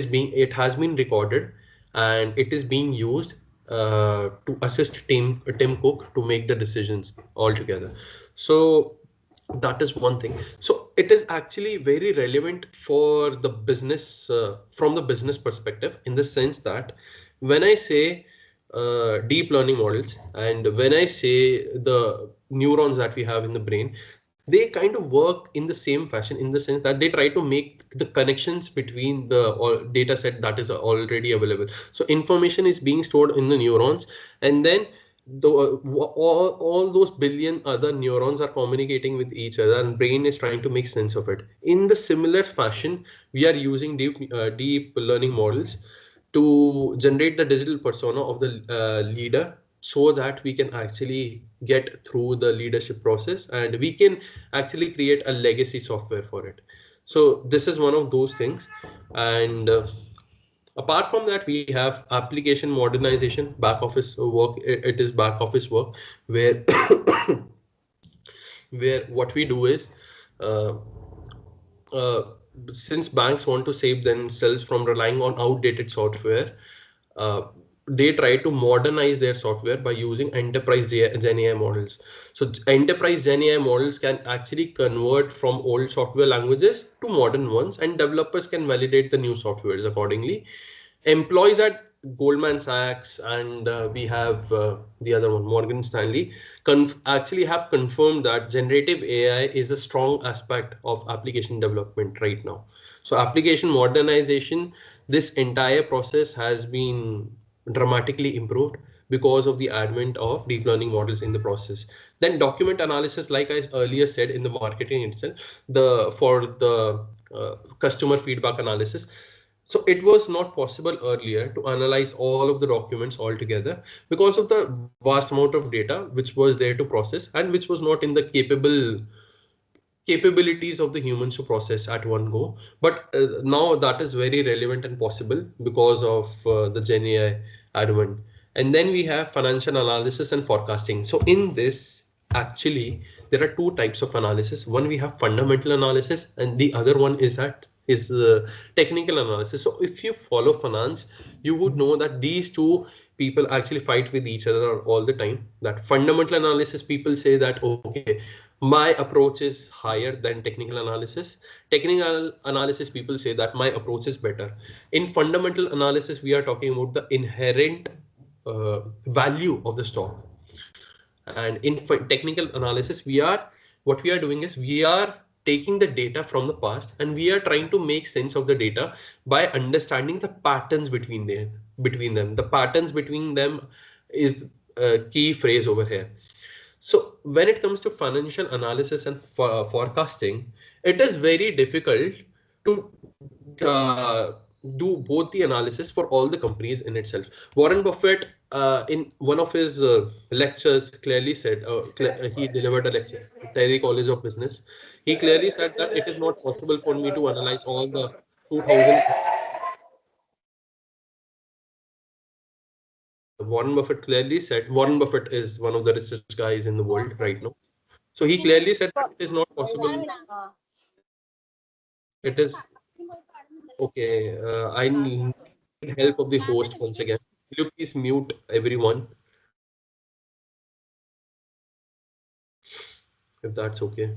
has been recorded, and it is being used to assist Tim Cook to make the decisions altogether. So that is one thing. So it is actually very relevant for the business from the business perspective, in the sense that when I say deep learning models, and when I say the neurons that we have in the brain, they kind of work in the same fashion, in the sense that they try to make the connections between the data set that is already available. So information is being stored in the neurons, and then all those billion other neurons are communicating with each other, and brain is trying to make sense of it. In the similar fashion, we are using deep learning models to generate the digital persona of the leader, so that we can actually get through the leadership process, and we can actually create a legacy software for it. So this is one of those things. And apart from that, we have application modernization, back office work. It is back office work where where what we do is uh, uh, since banks want to save themselves from relying on outdated software, uh, they try to modernize their software by using enterprise GenAI models. So enterprise GenAI models can actually convert from old software languages to modern ones, and developers can validate the new softwares accordingly. Employees at Goldman Sachs, and we have the other one, Morgan Stanley, actually have confirmed that generative AI is a strong aspect of application development right now. So application modernization, this entire process has been dramatically improved because of the advent of deep learning models in the process. Then document analysis, like I earlier said in the marketing itself, for the customer feedback analysis. So it was not possible earlier to analyze all of the documents all together because of the vast amount of data which was there to process, and which was not in the capabilities of the humans to process at one go. But now that is very relevant and possible because of the GenAI advent. And then we have financial analysis and forecasting. So in this, actually, there are two types of analysis. One, we have fundamental analysis, and the other one is technical analysis. So if you follow finance, you would know that these two people actually fight with each other all the time. That fundamental analysis, people say that, okay, my approach is higher than technical analysis. Technical analysis, people say that my approach is better. In fundamental analysis, we are talking about the inherent value of the stock. And in technical analysis, what we are doing is we are taking the data from the past, and we are trying to make sense of the data by understanding the patterns between them. The patterns between them is a key phrase over here. So when it comes to financial analysis and forecasting, it is very difficult to do both the analysis for all the companies in itself. Warren Buffett, in one of his lectures, clearly said, he delivered a lecture at Terry College of Business. He clearly said that it is not possible for me to analyze all the 2000. Warren Buffett clearly said, Warren Buffett is one of the richest guys in the world right now. So he clearly said that it is not possible. It is okay. I need help of the host once again. Will you please mute everyone, if that's okay?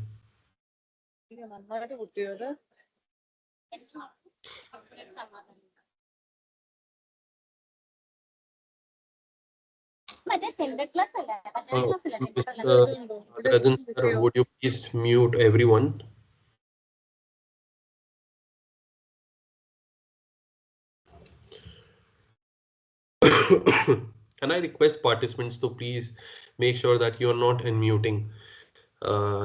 Mr. Rajan sir, would you please mute everyone? Can I request participants to please make sure that you're not unmuting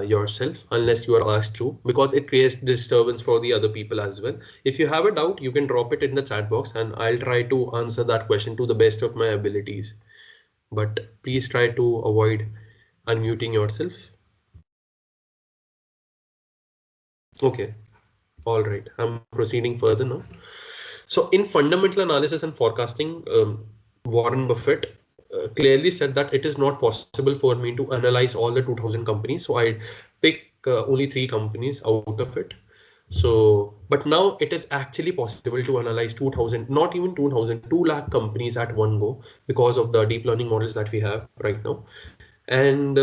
yourself unless you are asked to, because it creates disturbance for the other people as well. If you have a doubt, you can drop it in the chat box and I'll try to answer that question to the best of my abilities. But please try to avoid unmuting yourself. Okay. All right. I'm proceeding further now. So in fundamental analysis and forecasting, Warren Buffett clearly said that it is not possible for me to analyze all the 2000 companies. So I pick only 3 companies out of it. So, but now it is actually possible to analyze 2000, not even 2000, 2 lakh companies at one go because of the deep learning models that we have right now. And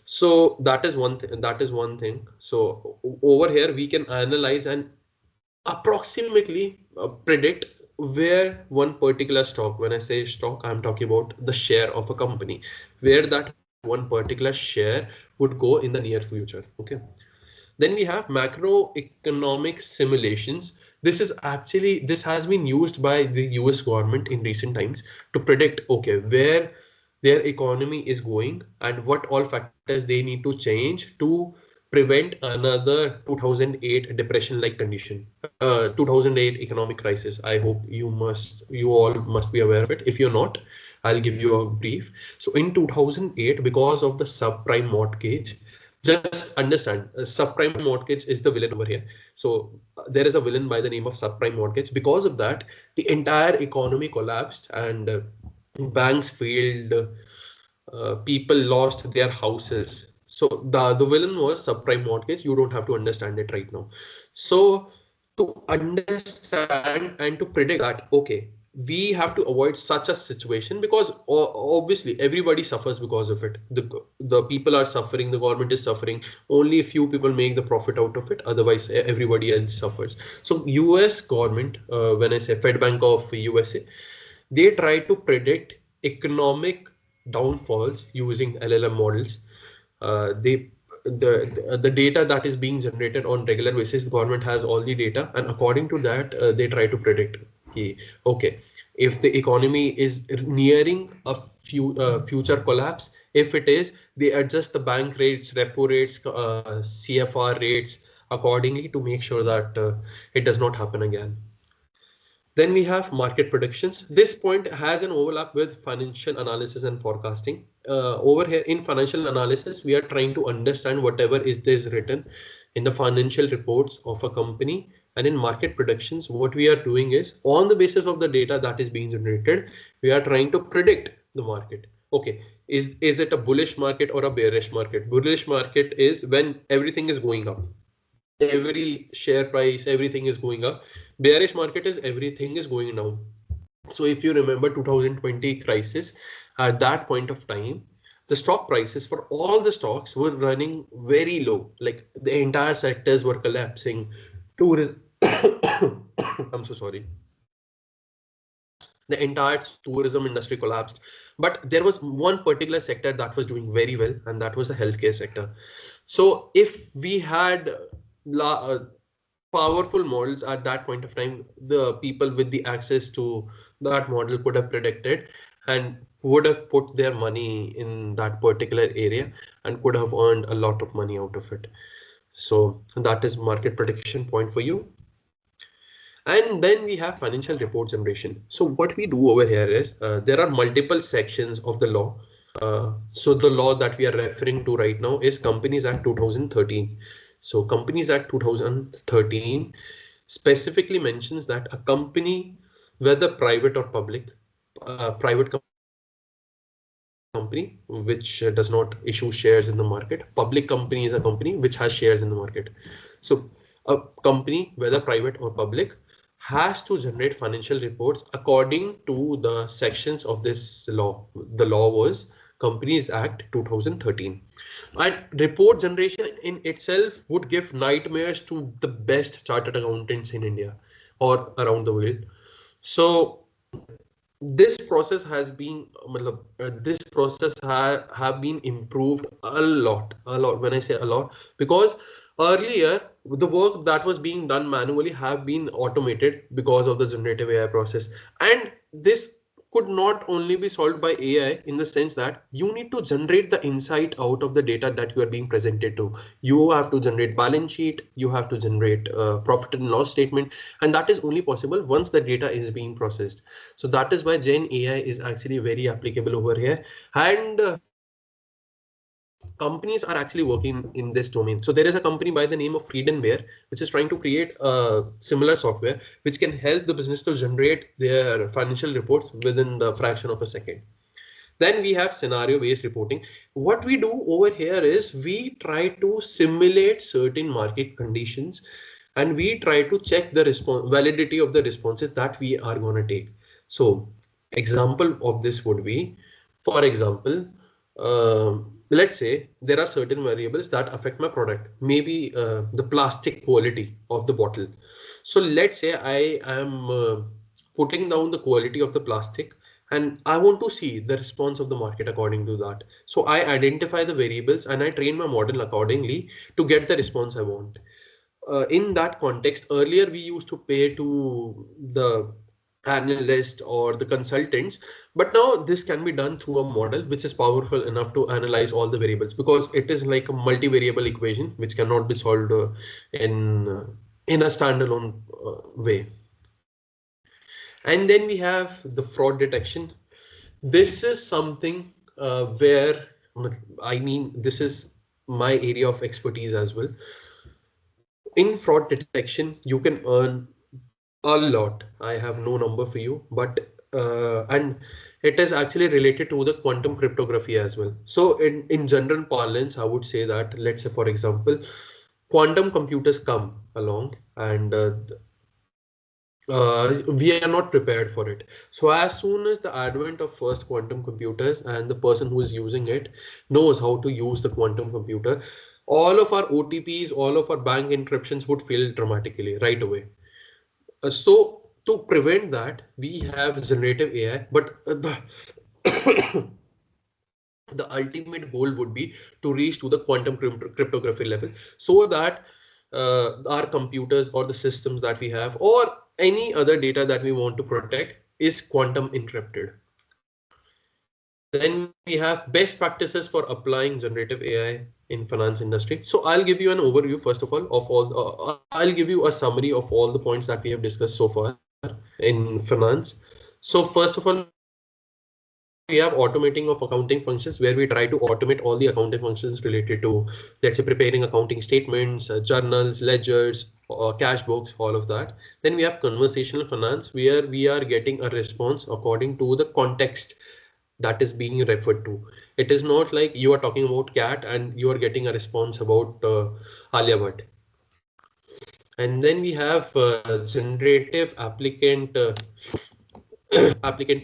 so that is one thing. That is one thing. So over here we can analyze and approximately predict where one particular stock, when I say stock, I'm talking about the share of a company, where that one particular share would go in the near future. Okay. Then we have macroeconomic simulations. This has been used by the US government in recent times to predict, okay, where their economy is going and what all factors they need to change to prevent another 2008 depression like condition, 2008 economic crisis. I hope you all must be aware of it. If you're not, I'll give you a brief. So in 2008, because of the subprime mortgage, just understand, subprime mortgage is the villain over here. So there is a villain by the name of subprime mortgage. Because of that, the entire economy collapsed and banks failed, people lost their houses. So the villain was subprime mortgage. You don't have to understand it right now. So to understand and to predict that, okay, we have to avoid such a situation, because obviously everybody suffers because of it. The people are suffering, the government is suffering, only a few people make the profit out of it, otherwise everybody else suffers. So US government, when I say Fed Bank of USA, they try to predict economic downfalls using LLM models. The data that is being generated on regular basis, the government has all the data, and according to that, they try to predict, okay, if the economy is nearing a future collapse, if it is, they adjust the bank rates, repo rates, CFR rates accordingly to make sure that it does not happen again. Then we have market predictions. This point has an overlap with financial analysis and forecasting. Over here in financial analysis, we are trying to understand whatever is written in the financial reports of a company. And in market predictions, what we are doing is, on the basis of the data that is being generated, we are trying to predict the market. Okay, is it a bullish market or a bearish market? Bullish market is when everything is going up. Every share price, everything is going up. Bearish market is everything is going down. So if you remember 2020 crisis, at that point of time, the stock prices for all the stocks were running very low. Like the entire sectors were collapsing. I'm so sorry. The entire tourism industry collapsed, but there was one particular sector that was doing very well, and that was the healthcare sector. So if we had powerful models at that point of time, the people with the access to that model could have predicted and would have put their money in that particular area and could have earned a lot of money out of it. So that is market prediction point for you. And then we have financial report generation. So what we do over here is, there are multiple sections of the law. So the law that we are referring to right now is Companies Act 2013. So Companies Act 2013 specifically mentions that a company, whether private or public, private company which does not issue shares in the market, public company is a company which has shares in the market. So a company, whether private or public, has to generate financial reports according to the sections of this law. The law was Companies Act 2013. And report generation in itself would give nightmares to the best chartered accountants in India or around the world. So this process has been have been improved a lot. When I say a lot, because earlier the work that was being done manually have been automated because of the generative AI process, and this could not only be solved by AI in the sense that you need to generate the insight out of the data that you are being presented to. You have to generate balance sheet, you have to generate profit and loss statement, and that is only possible once the data is being processed. So that is why GenAI is actually very applicable over here, and companies are actually working in this domain. So there is a company by the name of Friedenware, which is trying to create a similar software which can help the business to generate their financial reports within the fraction of a second. Then we have scenario-based reporting. What we do over here is we try to simulate certain market conditions and we try to check the validity of the responses that we are going to take. So example of this would be, for example, let's say there are certain variables that affect my product, maybe the plastic quality of the bottle. So let's say I am putting down the quality of the plastic, and I want to see the response of the market according to that. So I identify the variables and I train my model accordingly to get the response I want. In that context, earlier we used to pay to the analyst or the consultants, but now this can be done through a model which is powerful enough to analyze all the variables, because it is like a multivariable equation which cannot be solved in a standalone way. And then we have the fraud detection. This is something where, I mean, this is my area of expertise as well. In fraud detection, you can earn a lot. I have no number for you, but and it is actually related to the quantum cryptography as well. So in general parlance, I would say that, let's say, for example, quantum computers come along, and we are not prepared for it. So as soon as the advent of first quantum computers and the person who is using it knows how to use the quantum computer, all of our OTPs, all of our bank encryptions would fail dramatically right away. So to prevent that, we have generative AI, but the ultimate goal would be to reach to the quantum cryptography level, so that our computers or the systems that we have or any other data that we want to protect is quantum encrypted. Then we have best practices for applying generative AI in finance industry. So I'll give you an overview first of all of all. I'll give you a summary of all the points that we have discussed so far in finance. So first of all, we have automating of accounting functions, where we try to automate all the accounting functions related to, let's say, preparing accounting statements, journals, ledgers, cash books, all of that. Then we have conversational finance, where we are getting a response according to the context that is being referred to. It is not like you are talking about cat and you are getting a response about Alia Bhatt. And then we have generative applicant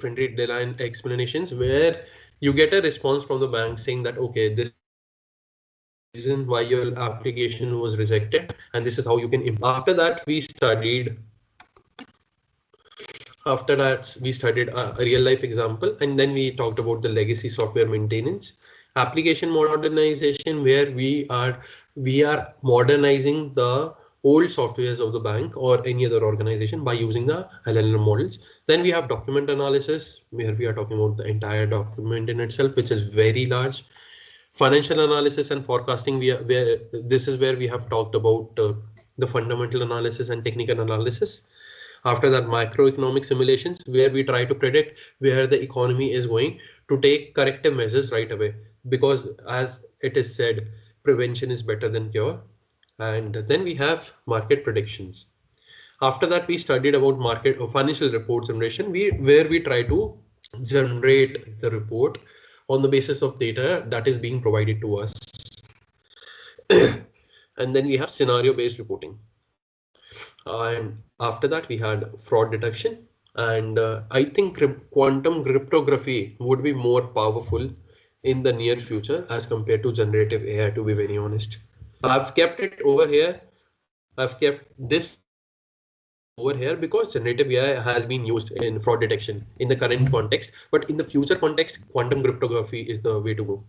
friendly design explanations, where you get a response from the bank saying that, okay, this reason why your application was rejected, and this is how you can improve. After that we studied a real life example, and then we talked about the legacy software maintenance, application modernization, where we are modernizing the old softwares of the bank or any other organization by using the LLM models. Then we have document analysis, where we are talking about the entire document in itself, which is very large. Financial analysis and forecasting, this is where we have talked about the fundamental analysis and technical analysis. After that, microeconomic simulations, where we try to predict where the economy is going to take corrective measures right away, because as it is said, prevention is better than cure. And then we have market predictions. After that, we studied about market or financial report generation, where we try to generate the report on the basis of data that is being provided to us. And then we have scenario based reporting. And after that, we had fraud detection. And I think quantum cryptography would be more powerful in the near future as compared to generative AI, to be very honest. I've kept it over here. I've kept this over here because generative AI has been used in fraud detection in the current context, but in the future context, quantum cryptography is the way to go.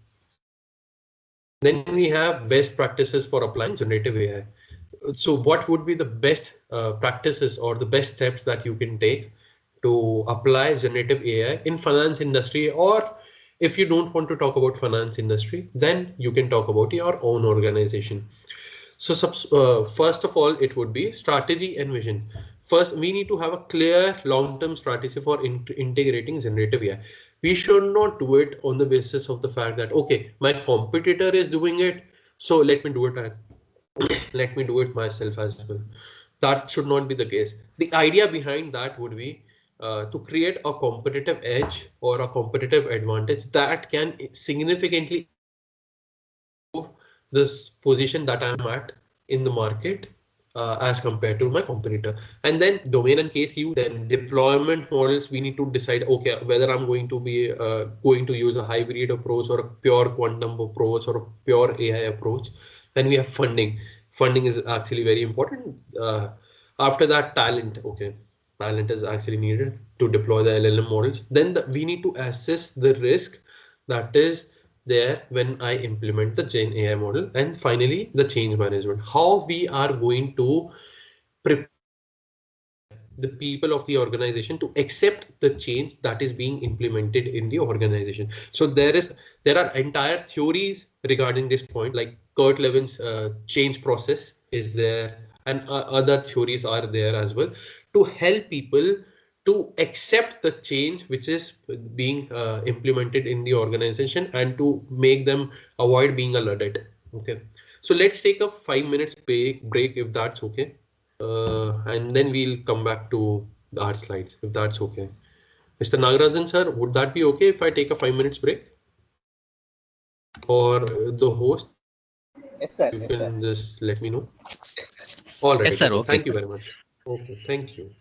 Then we have best practices for applying generative AI. So what would be the best practices or the best steps that you can take to apply generative AI in finance industry? Or if you don't want to talk about finance industry, then you can talk about your own organization. So first of all, it would be strategy and vision. First, we need to have a clear long-term strategy for integrating generative AI. We should not do it on the basis of the fact that, okay, my competitor is doing it, so let me do it. Let me do it myself as well. That should not be the case. The idea behind that would be to create a competitive edge or a competitive advantage that can significantly improve this position that I'm at in the market as compared to my competitor. And then domain and case use, then deployment models, we need to decide, okay, whether I'm going to be going to use a hybrid approach or a pure quantum approach or a pure AI approach. Then we have funding. Funding is actually very important. After that, talent. Okay, talent is actually needed to deploy the LLM models. Then we need to assess the risk that is there when I implement the Gen AI model. And finally, the change management. How we are going to prepare the people of the organization to accept the change that is being implemented in the organization. So there are entire theories regarding this point, like Kurt Levin's change process is there, and other theories are there as well, to help people to accept the change which is being implemented in the organization and to make them avoid being a Luddite. Okay, so let's take a 5 minutes break if that's okay. And then we'll come back to our slides, if that's okay. Mr. Nagarajan sir, would that be okay if I take a 5 minutes break? Or the host, Yes, sir. you Yes, can sir. just let me know. All right. Yes, sir. Okay. Okay, Thank you sir. very much. Okay. Thank you.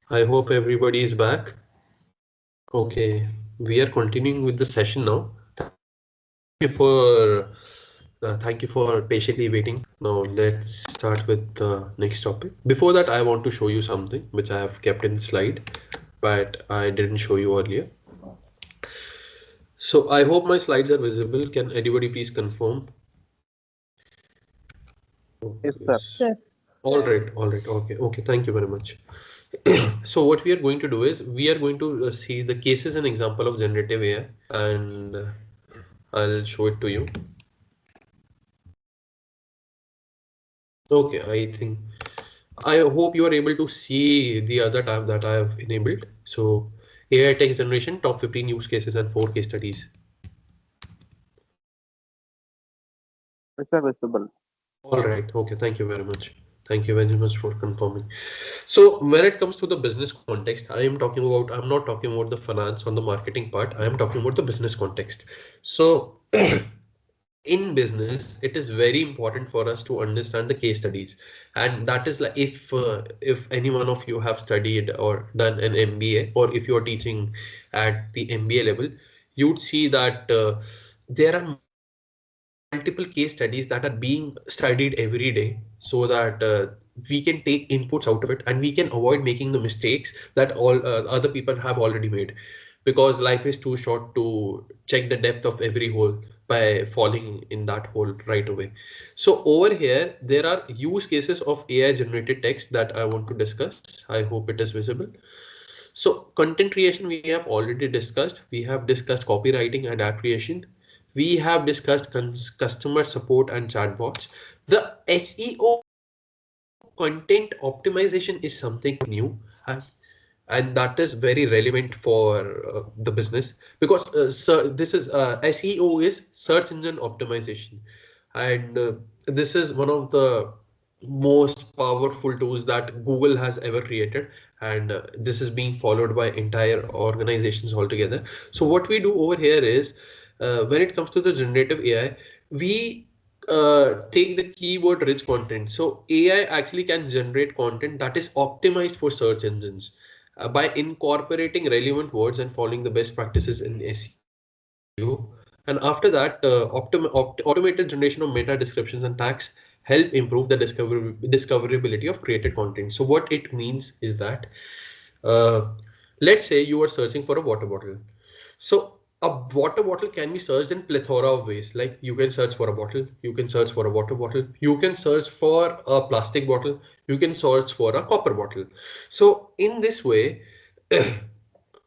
I hope everybody is back. Okay, we are continuing with the session now. Thank you for patiently waiting. Now let's start with the next topic. Before that, I want to show you something which I have kept in the slide, but I didn't show you earlier. So I hope my slides are visible. Can anybody please confirm? Yes, sir. Sir. All right. Okay. Thank you very much. So what we are going to do is we are going to see the cases and example of generative AI, and I'll show it to you. Okay, I hope you are able to see the other tab that I have enabled. So AI text generation, top 15 use cases and 4 case studies. Yes, sir, visible. All right. Okay. Thank you very much. Thank you very much for confirming. So when it comes to the business context, I'm not talking about the finance or the marketing part. I am talking about the business context. So in business, it is very important for us to understand the case studies, and that is like if any one of you have studied or done an MBA, or if you are teaching at the MBA level, you'd see that there are multiple case studies that are being studied every day, so that we can take inputs out of it and we can avoid making the mistakes that all other people have already made, because life is too short to check the depth of every hole by falling in that hole right away. So over here there are use cases of AI generated text that I want to discuss. I hope it is visible. So content creation we have already discussed. We have discussed copywriting and ad creation. We have discussed customer support and chatbots. The SEO content optimization is something new, and that is very relevant for the business, because this is SEO is search engine optimization, and this is one of the most powerful tools that Google has ever created, and this is being followed by entire organizations altogether. So what we do over here is when it comes to the generative AI, we take the keyword rich content. So AI actually can generate content that is optimized for search engines by incorporating relevant words and following the best practices in SEO. And after that, automated generation of meta descriptions and tags help improve the discoverability of created content. So what it means is that, uh, let's say you are searching for a water bottle. So a water bottle can be searched in plethora of ways. Like you can search for a bottle, you can search for a water bottle, you can search for a plastic bottle, you can search for a copper bottle. So in this way,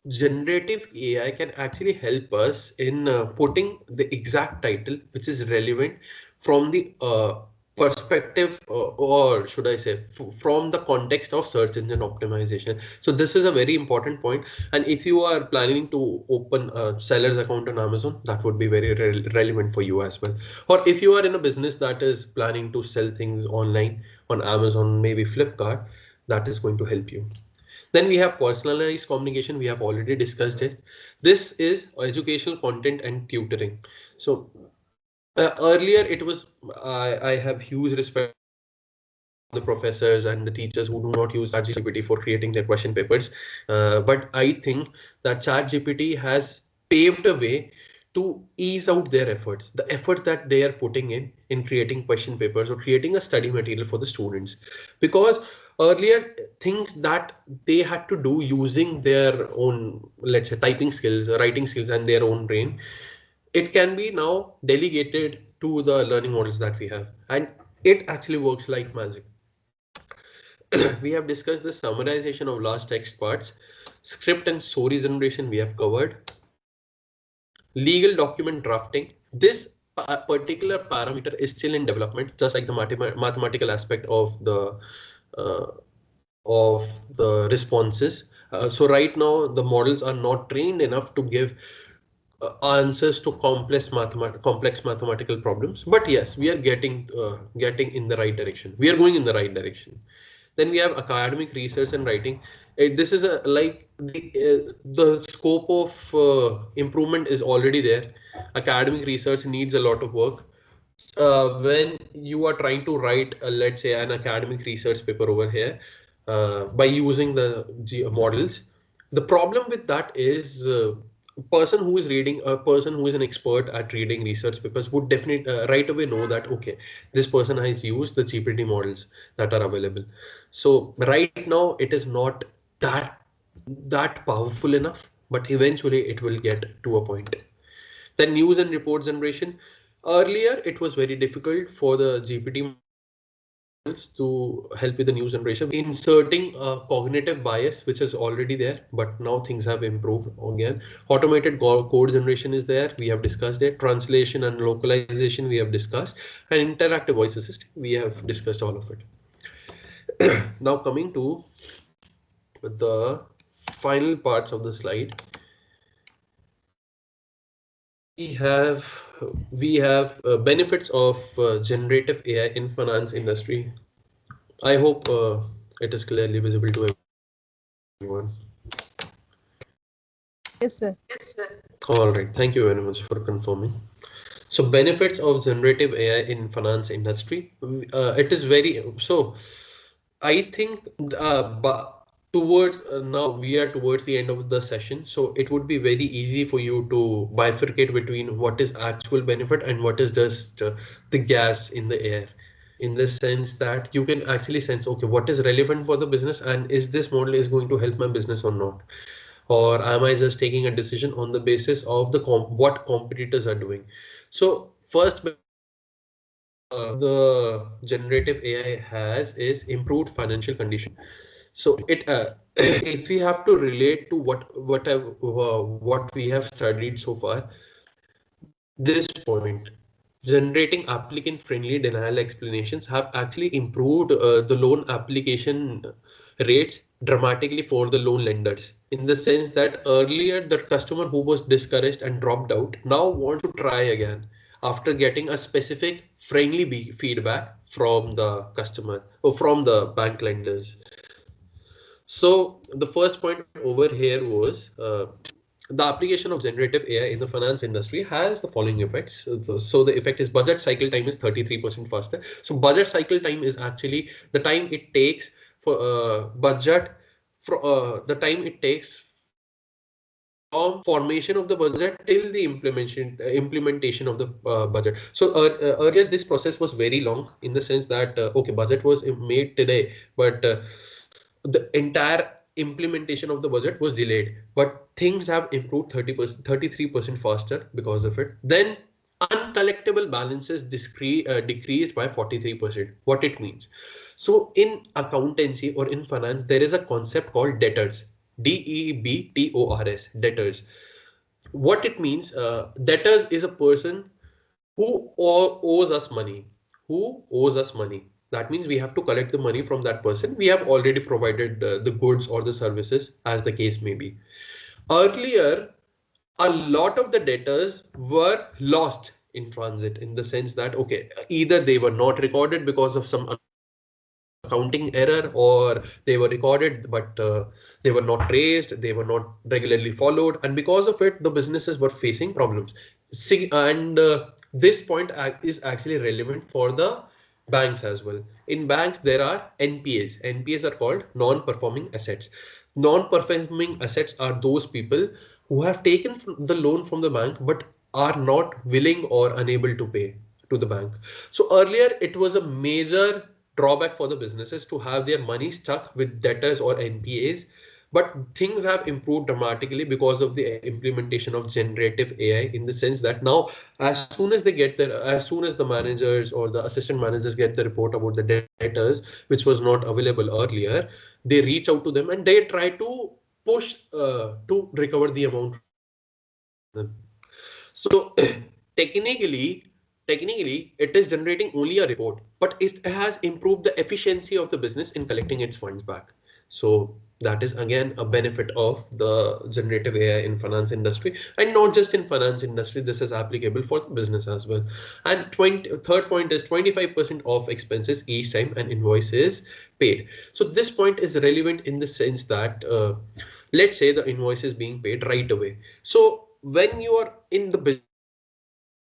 generative AI can actually help us in putting the exact title which is relevant from the perspective, or should I say from the context of search engine optimization. So this is a very important point, and if you are planning to open a seller's account on Amazon, that would be very relevant for you as well. Or if you are in a business that is planning to sell things online on Amazon, maybe Flipkart, that is going to help you. Then we have personalized communication. We have already discussed it. This is educational content and tutoring. So earlier it was, I have huge respect for the professors and the teachers who do not use ChatGPT for creating their question papers. But I think that ChatGPT has paved a way to ease out their efforts, the efforts that they are putting in creating question papers or creating a study material for the students. Because earlier things that they had to do using their own, let's say, typing skills, writing skills, and their own brain, it can be now delegated to the learning models that we have, and it actually works like magic. We have discussed the summarization of large text parts, script and story generation we have covered, legal document drafting. This particular parameter is still in development, just like the mathematical aspect uh, of the responses. So right now the models are not trained enough to give answers to complex mathematical problems. But yes, we are getting in the right direction. We are going in the right direction. Then we have academic research and writing. This is the scope of improvement is already there. Academic research needs a lot of work. When you are trying to write, let's say, an academic research paper over here, by using the models. The problem with that is a person who is an expert at reading research papers would definitely right away know that, okay, this person has used the GPT models that are available. So right now it is not that powerful enough, but eventually it will get to a point. Then news and report generation. Earlier, it was very difficult for the GPT to help with the news generation, inserting a cognitive bias, which is already there, but now things have improved again. Automated code generation is there. We have discussed it. Translation and localization, we have discussed. And interactive voice assistant, we have discussed all of it. Now coming to the final parts of the slide. We have benefits of generative AI in finance industry. I hope it is clearly visible to everyone. Yes, sir. All right. Thank you very much for confirming. So benefits of generative AI in finance industry. It is very so. I think towards now we are towards the end of the session, so it would be very easy for you to bifurcate between what is actual benefit and what is just the gas in the air, in the sense that you can actually sense, okay, what is relevant for the business and is this model is going to help my business or not, or am I just taking a decision on the basis of the what competitors are doing. So first the generative AI has is improved financial condition. So it if we have to relate to what we have studied so far, this point, generating applicant friendly denial explanations have actually improved the loan application rates dramatically for the loan lenders, in the sense that earlier the customer who was discouraged and dropped out now wants to try again after getting a specific friendly feedback from the customer or from the bank lenders. So the first point over here was the application of generative AI in the finance industry has the following effects. So the effect is budget cycle time is 33% faster. So budget cycle time is actually the time it takes for the time it takes from formation of the budget till the implementation of the budget. So earlier this process was very long, in the sense that okay, budget was made today, but the entire implementation of the budget was delayed, but things have improved 30%, 33% faster because of it. Then uncollectible balances decreased by 43%. What it means? So in accountancy or in finance, there is a concept called debtors. DEBTORS, debtors. What it means, debtors is a person who owes us money. Who owes us money? That means we have to collect the money from that person. We have already provided the goods or the services, as the case may be. Earlier, a lot of the debtors were lost in transit, in the sense that, okay, either they were not recorded because of some accounting error, or they were recorded but they were not traced, they were not regularly followed, and because of it the businesses were facing problems. And this point is actually relevant for the banks as well. In banks there are NPAs. NPAs are called non-performing assets. Non-performing assets are those people who have taken the loan from the bank but are not willing or unable to pay to the bank. So earlier it was a major drawback for the businesses to have their money stuck with debtors or NPAs. But things have improved dramatically because of the implementation of generative AI, in the sense that now, as soon as the managers or the assistant managers get the report about the debtors, which was not available earlier, they reach out to them and they try to push to recover the amount. So technically, it is generating only a report, but it has improved the efficiency of the business in collecting its funds back. So that is again a benefit of the generative AI in finance industry, and not just in finance industry. This is applicable for the business as well. And third point is 25% of expenses each time an invoice is paid. So this point is relevant in the sense that let's say the invoice is being paid right away. So when you are in the business,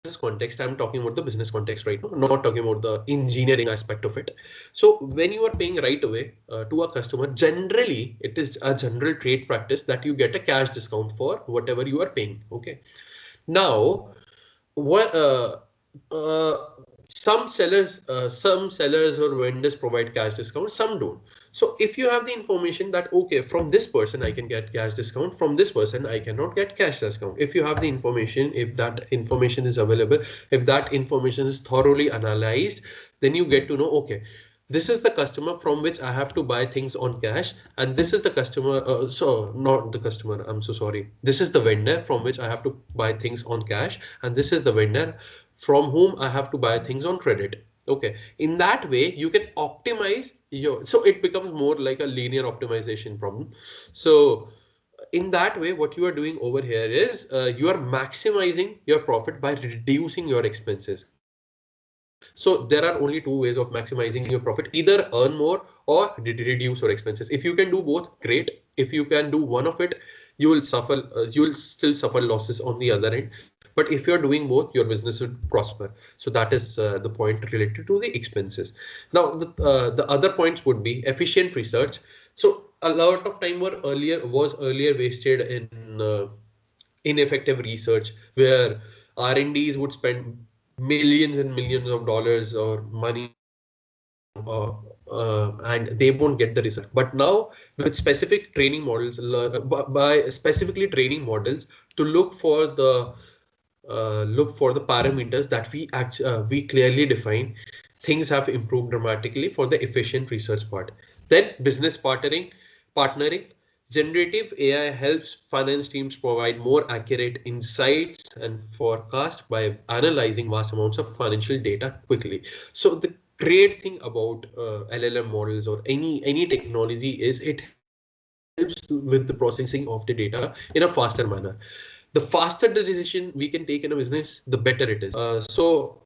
context, I'm talking about the business context right now, not talking about the engineering aspect of it. So when you are paying right away to a customer, generally it is a general trade practice that you get a cash discount for whatever you are paying. Okay. Now, what some sellers or vendors provide cash discount, some don't. So if you have the information that, okay, from this person I can get cash discount, from this person I cannot get cash discount. If you have the information, if that information is available, if that information is thoroughly analyzed, then you get to know, okay, this is the customer from which I have to buy things on cash, and this is the customer, so not the customer, I'm so sorry. This is the vendor from which I have to buy things on cash, and this is the vendor from whom I have to buy things on credit. Okay, in that way, you can optimize your, so it becomes more like a linear optimization problem. So in that way, what you are doing over here is you are maximizing your profit by reducing your expenses. So there are only two ways of maximizing your profit: either earn more or reduce your expenses. If you can do both, great. If you can do one of it, you will suffer. You will still suffer losses on the other end. But if you're doing both, your business will prosper. So that is the point related to the expenses. Now, the other points would be efficient research. So a lot of time was earlier wasted in ineffective research, where R&Ds would spend millions and millions of dollars or money and they won't get the result. But now with specific training models, by specifically training models to look for the parameters that we clearly define, things have improved dramatically for the efficient research part. Then business partnering. Generative AI helps finance teams provide more accurate insights and forecast by analyzing vast amounts of financial data quickly. So the great thing about LLM models or any technology is it helps with the processing of the data in a faster manner. The faster the decision we can take in a business, the better it is. So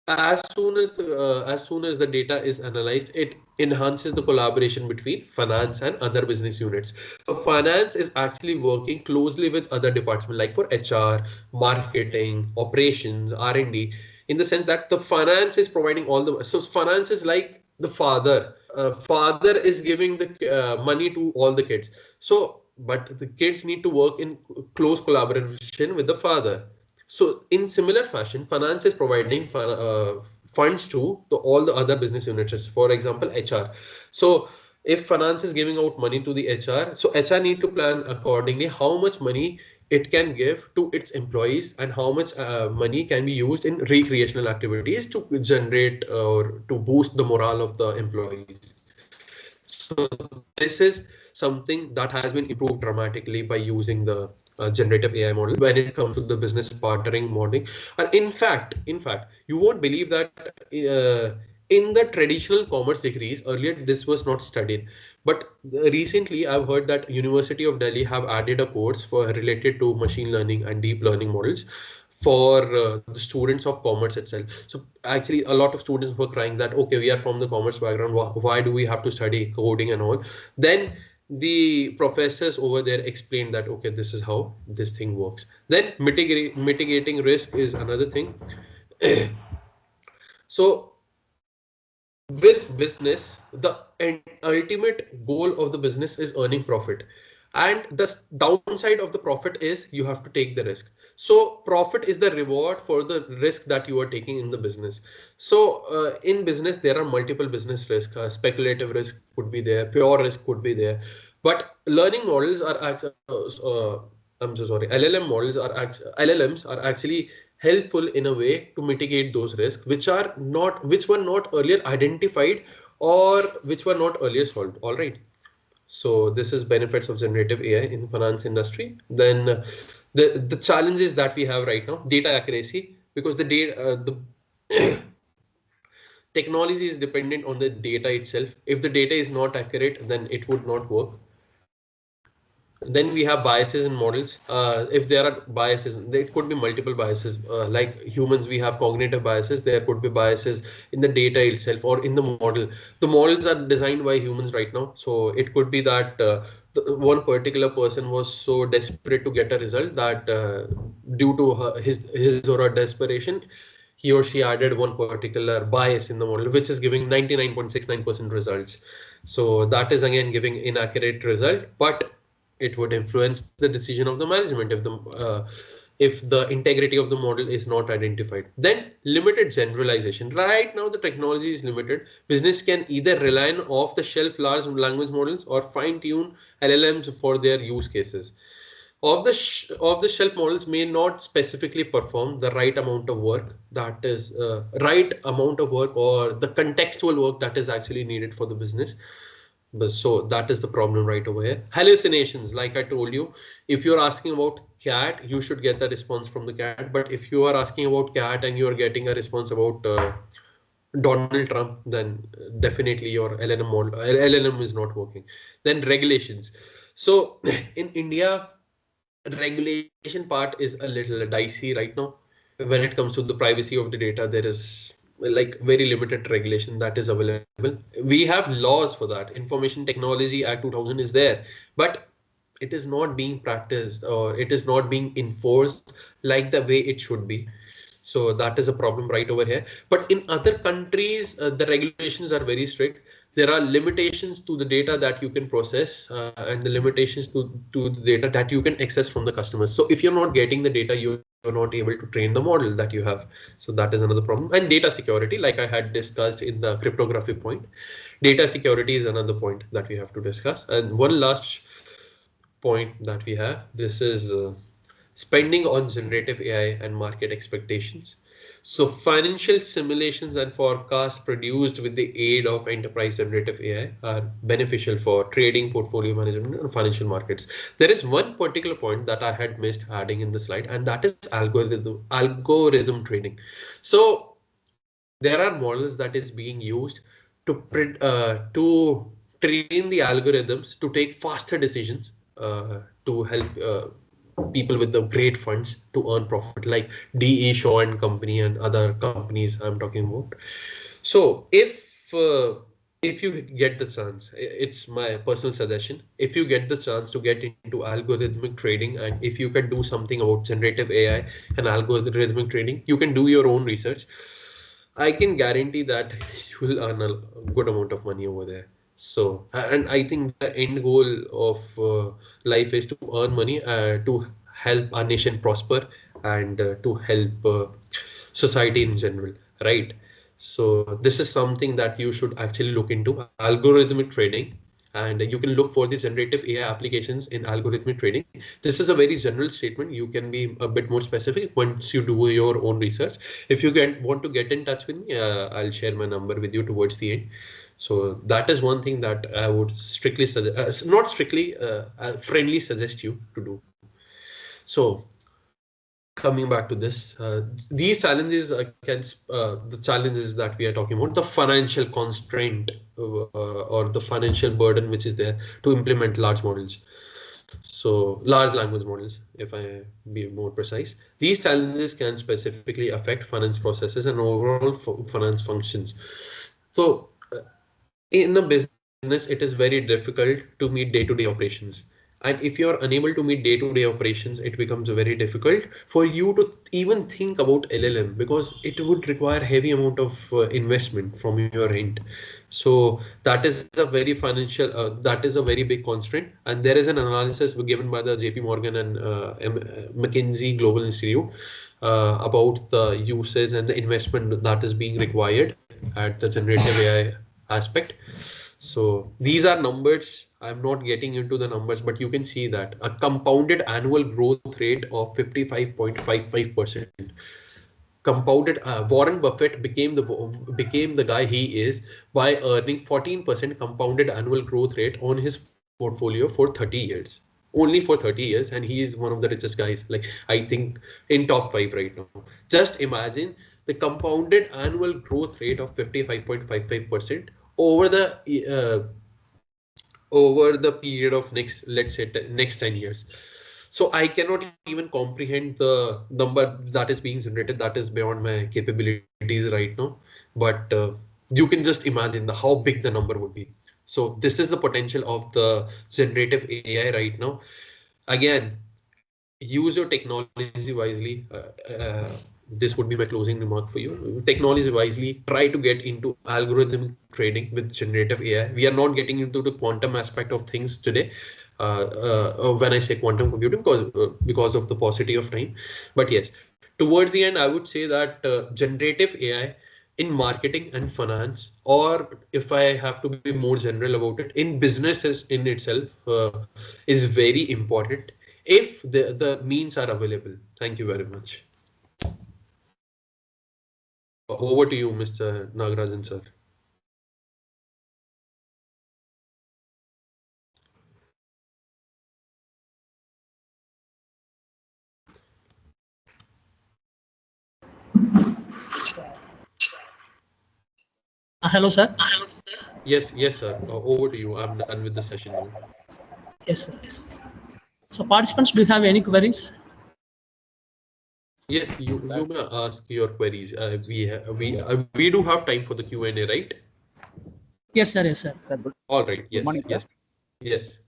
as soon as the data is analyzed, it enhances the collaboration between finance and other business units. So finance is actually working closely with other departments, like for HR, marketing, operations, R&D, in the sense that the finance is providing all the, so finance is like the father. Father is giving the money to all the kids. So but the kids need to work in close collaboration with the father. So in similar fashion, finance is providing funds to all the other business units. For example, HR. So if finance is giving out money to the HR, so HR need to plan accordingly how much money it can give to its employees and how much money can be used in recreational activities to generate or to boost the morale of the employees. So this is something that has been improved dramatically by using the generative AI model when it comes to the business partnering modeling. And in fact, you won't believe that in the traditional commerce degrees earlier this was not studied, but recently I've heard that University of Delhi have added a course for related to machine learning and deep learning models for the students of commerce itself. So actually a lot of students were crying that, okay, we are from the commerce background, why do we have to study coding and all? Then the professors over there explained that, okay, this is how this thing works. Then mitigating risk is another thing. So with business, the ultimate goal of the business is earning profit. And the downside of the profit is you have to take the risk. So profit is the reward for the risk that you are taking in the business. So in business, there are multiple business risks. Speculative risk could be there, pure risk could be there. But learning models are I'm so sorry. LLMs are actually helpful in a way to mitigate those risks, which were not earlier identified or which were not earlier solved. All right. So this is benefits of generative AI in finance industry. Then the challenges that we have right now: data accuracy, because the data the technology is dependent on the data itself. If the data is not accurate, then it would not work. Then we have biases in models. If there are biases, there could be multiple biases. Like humans, we have cognitive biases. There could be biases in the data itself or in the model. The models are designed by humans right now. So it could be that one particular person was so desperate to get a result that due to his or her desperation, he or she added one particular bias in the model, which is giving 99.69% results. So that is again giving inaccurate result, but it would influence the decision of the management if the integrity of the model is not identified. Then limited generalization. Right now the technology is limited. Business can either rely on off-the-shelf large language models or fine-tune LLMs for their use cases. Off-the-shelf models may not specifically perform the right amount of work, that is right amount of work or the contextual work that is actually needed for the business. So that is the problem right over here. Hallucinations, like I told you, if you're asking about cat, you should get the response from the cat. But if you are asking about cat and you are getting a response about Donald Trump, then definitely your LLM is not working. Then regulations. So in India, regulation part is a little dicey right now. When it comes to the privacy of the data, there is like very limited regulation that is available. We have laws for that. Information Technology Act 2000 is there, but it is not being practiced or it is not being enforced like the way it should be. So that is a problem right over here. But in other countries, the regulations are very strict. There are limitations to the data that you can process and the limitations to the data that you can access from the customers. So if you're not getting the data, you're not able to train the model that you have. So that is another problem. And data security, like I had discussed in the cryptography point, data security is another point that we have to discuss. And one last point that we have, this is spending on generative AI and market expectations. So financial simulations and forecasts produced with the aid of enterprise generative AI are beneficial for trading, portfolio management, and financial markets. There is one particular point that I had missed adding in the slide, and that is algorithm trading. So there are models that is being used to train the algorithms to take faster decisions to help people with the great funds to earn profit, like DE Shaw and Company and other companies I'm talking about. So if you get the chance, it's my personal suggestion, if you get the chance to get into algorithmic trading, and if you can do something about generative AI and algorithmic trading, you can do your own research. I can guarantee that you will earn a good amount of money over there. So, and I think the end goal of life is to earn money to help our nation prosper and to help society in general, right? So this is something that you should actually look into, algorithmic trading, and you can look for the generative AI applications in algorithmic trading. This is a very general statement. You can be a bit more specific once you do your own research. If you want to get in touch with me, I'll share my number with you towards the end. So that is one thing that I would strictly suggest, not strictly, friendly suggest you to do. So coming back to this, these challenges the challenges that we are talking about, the financial constraint or the financial burden which is there to implement large models. So large language models, if I be more precise, these challenges can specifically affect finance processes and overall finance functions. So in a business, it is very difficult to meet day-to-day operations. And if you're unable to meet day-to-day operations, it becomes very difficult for you to even think about LLM, because it would require heavy amount of investment from your end. So that is a very that is a very big constraint. And there is an analysis given by the JP Morgan and McKinsey Global Institute about the usage and the investment that is being required at the generative AI aspect. So these are numbers. I'm not getting into the numbers, but you can see that a compounded annual growth rate of 55.55%. Compounded, Warren Buffett became the guy he is by earning 14% compounded annual growth rate on his portfolio for 30 years. Only for 30 years, and he is one of the richest guys, like I think in top 5 right now. Just imagine the compounded annual growth rate of 55.55% over the over the period of next, let's say next 10 years. So I cannot even comprehend the number that is being generated. That is beyond my capabilities right now. But you can just imagine how big the number would be. So this is the potential of the generative AI right now. Again, use your technology wisely. This would be my closing remark for you. Technology wisely. Try to get into algorithm trading with generative AI. We are not getting into the quantum aspect of things today. When I say quantum computing, because of the paucity of time. But yes, towards the end, I would say that generative AI in marketing and finance, or if I have to be more general about it, in businesses in itself, is very important if the means are available. Thank you very much. Over to you, Mr. Nagarajan, sir. Hello, sir. Yes, sir. Over to you. I'm done with the session now. Yes, sir. So participants, do you have any queries? Yes, you may ask your queries. We do have time for the Q&A, right? Yes, sir. Yes, sir. Sir, All right. Yes. morning, sir. Yes.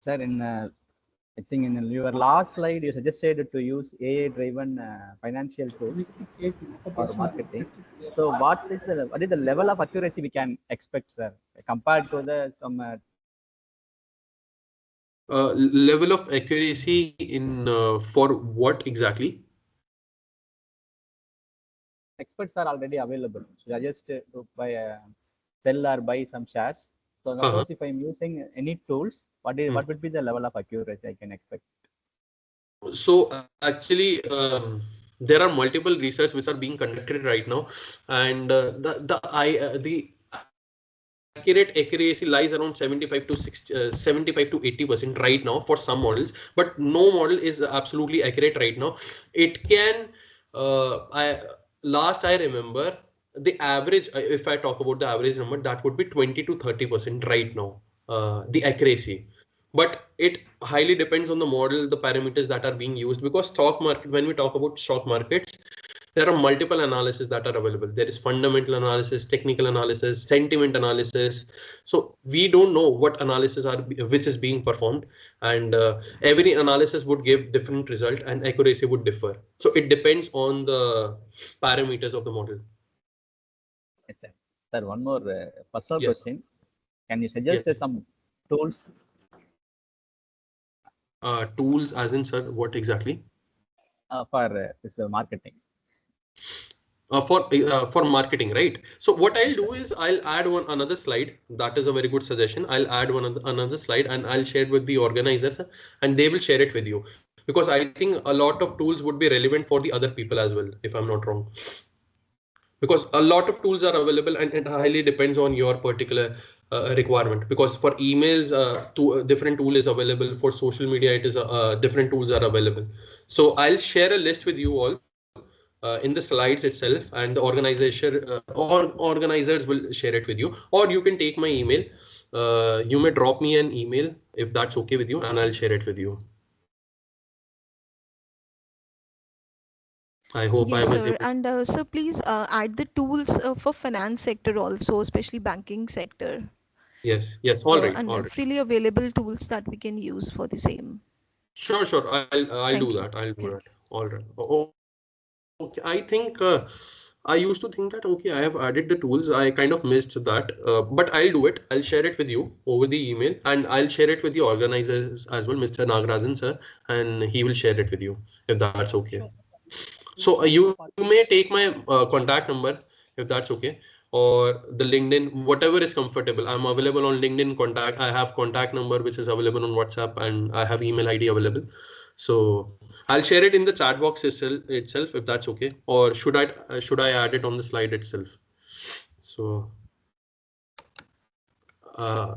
Sir, I think in your last slide, you suggested to use AI-driven financial tools for marketing. So, what is the level of accuracy we can expect, sir, compared to some level of accuracy in for what exactly? experts are already available. So, I just sell or buy some shares. So, suppose if I'm using any tools, what would be the level of accuracy I can expect? So actually, there are multiple research which are being conducted right now, and the accurate accuracy lies around 75 to 80% right now for some models, but no model is absolutely accurate right now. It can, last I remember, the average, if I talk about the average number, that would be 20 to 30% right now, the accuracy. But it highly depends on the model, the parameters that are being used, because stock market, when we talk about stock markets, there are multiple analysis that are available. There is fundamental analysis, technical analysis, sentiment analysis. So we don't know what analysis which is being performed, and every analysis would give different result and accuracy would differ. So it depends on the parameters of the model. Yes, sir. Sir, one more personal Yes. question. Can you suggest some tools? Tools as in, sir, what exactly? For this marketing. For marketing, right? So what I'll do is I'll add another slide. That is a very good suggestion. I'll add another slide and I'll share it with the organizers, and they will share it with you, because I think a lot of tools would be relevant for the other people as well, if I'm not wrong. Because a lot of tools are available, and it highly depends on your particular requirement. Because for emails, different tool is available. For social media, it is different tools are available. So I'll share a list with you all in the slides itself, and the organizers will share it with you, or you can take my email. You may drop me an email if that's okay with you, and I'll share it with you. I hope Yes, I was sir. able. And so please add the tools for finance sector also, especially banking sector. Yes. All right. And freely available tools that we can use for the same. Sure. I'll do that. I'll do that. All right. Okay. I think I used to think that, okay, I have added the tools. I kind of missed that, but I'll do it. I'll share it with you over the email, and I'll share it with the organizers as well, Mr. Nagarajan, sir, and he will share it with you if that's okay. So you may take my contact number if that's okay, or the LinkedIn, whatever is comfortable. I'm available on LinkedIn contact. I have contact number which is available on WhatsApp, and I have email ID available. So I'll share it in the chat box itself if that's okay, or should I add it on the slide itself? So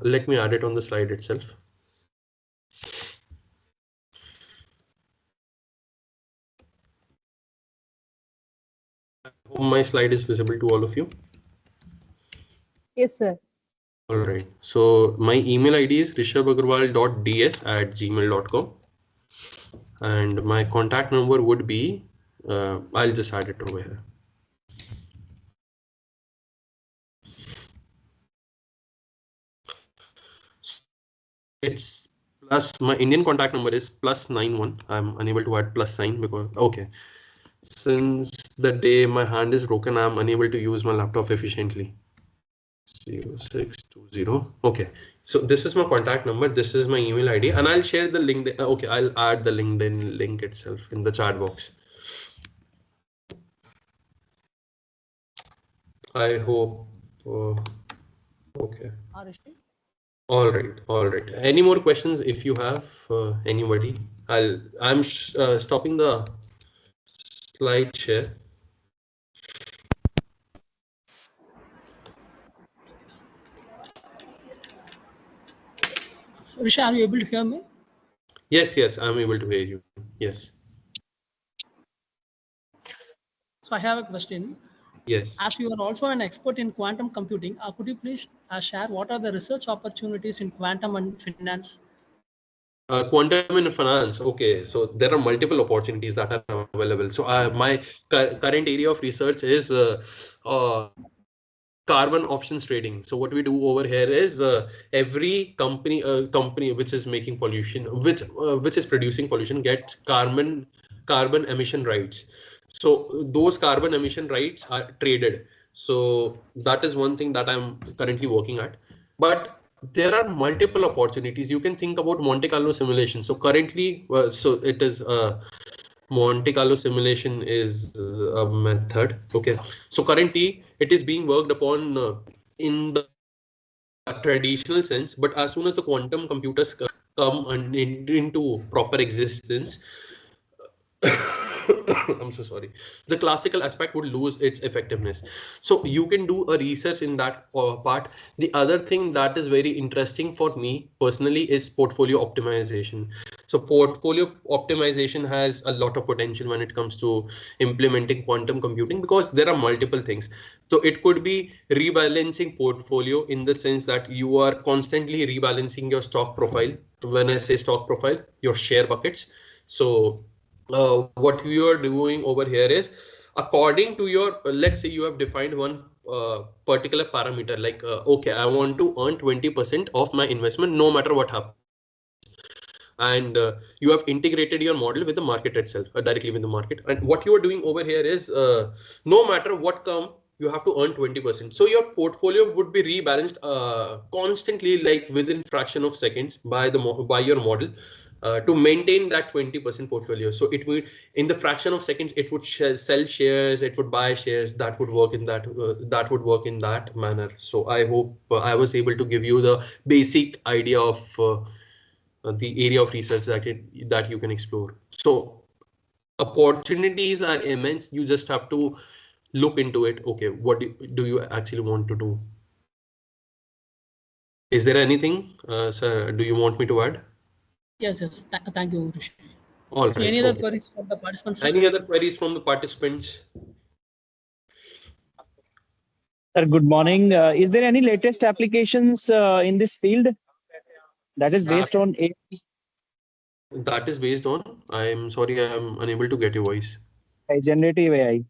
let me add it on the slide itself. I hope my slide is visible to all of you. Yes, sir. All right. So my email ID is rishabhagarwal.ds@gmail.com. And my contact number would be, I'll just add it over here. It's plus, my Indian contact number is +91. I'm unable to add plus sign because, okay. Since the day my hand is broken, I'm unable to use my laptop efficiently. 0620. Okay. So this is my contact number. This is my email ID, and I'll share the link. Okay. I'll add the LinkedIn link itself in the chat box. I hope. Okay. All right. All right. Any more questions? If you have anybody, I'm stopping the slide share. So, Rishi, are you able to hear me? Yes, yes, I'm able to hear you. Yes. So I have a question. Yes. As you are also an expert in quantum computing, could you please share what are the research opportunities in quantum and finance? Quantum and finance. Okay, so there are multiple opportunities that are available. So my current area of research is carbon options trading. So what we do over here is every company which is making pollution, which is producing pollution, gets carbon emission rights. So those carbon emission rights are traded. So that is one thing that I'm currently working at. But there are multiple opportunities. You can think about Monte Carlo simulation. So currently, so it is Monte Carlo simulation is a method. Okay. So currently it is being worked upon in the traditional sense, but as soon as the quantum computers come into proper existence, I'm so sorry, the classical aspect would lose its effectiveness. So you can do a research in that part. The other thing that is very interesting for me personally is portfolio optimization. So portfolio optimization has a lot of potential when it comes to implementing quantum computing, because there are multiple things. So it could be rebalancing portfolio in the sense that you are constantly rebalancing your stock profile. When I say stock profile, your share buckets. So what we are doing over here is, according to your, let's say you have defined one particular parameter, like, okay, I want to earn 20% of my investment no matter what happens. And you have integrated your model with the market itself, directly with the market. And what you are doing over here is, no matter what come, you have to earn 20%. So your portfolio would be rebalanced constantly, like within fraction of seconds by your model. To maintain that 20% portfolio. So it would, in the fraction of seconds, it would sell shares, it would buy shares. That would work in that manner. So I hope I was able to give you the basic idea of the area of research that you can explore. So opportunities are immense. You just have to look into it. Okay, what do you actually want to do? Is there anything, sir, do you want me to add? Yes, yes. Thank you, Rishi. All right. Any other queries from the participants? Any other queries from the participants? Sir, good morning. Is there any latest applications in this field that is based on AI? That is based on, I'm sorry, I'm unable to get your voice. Generative AI.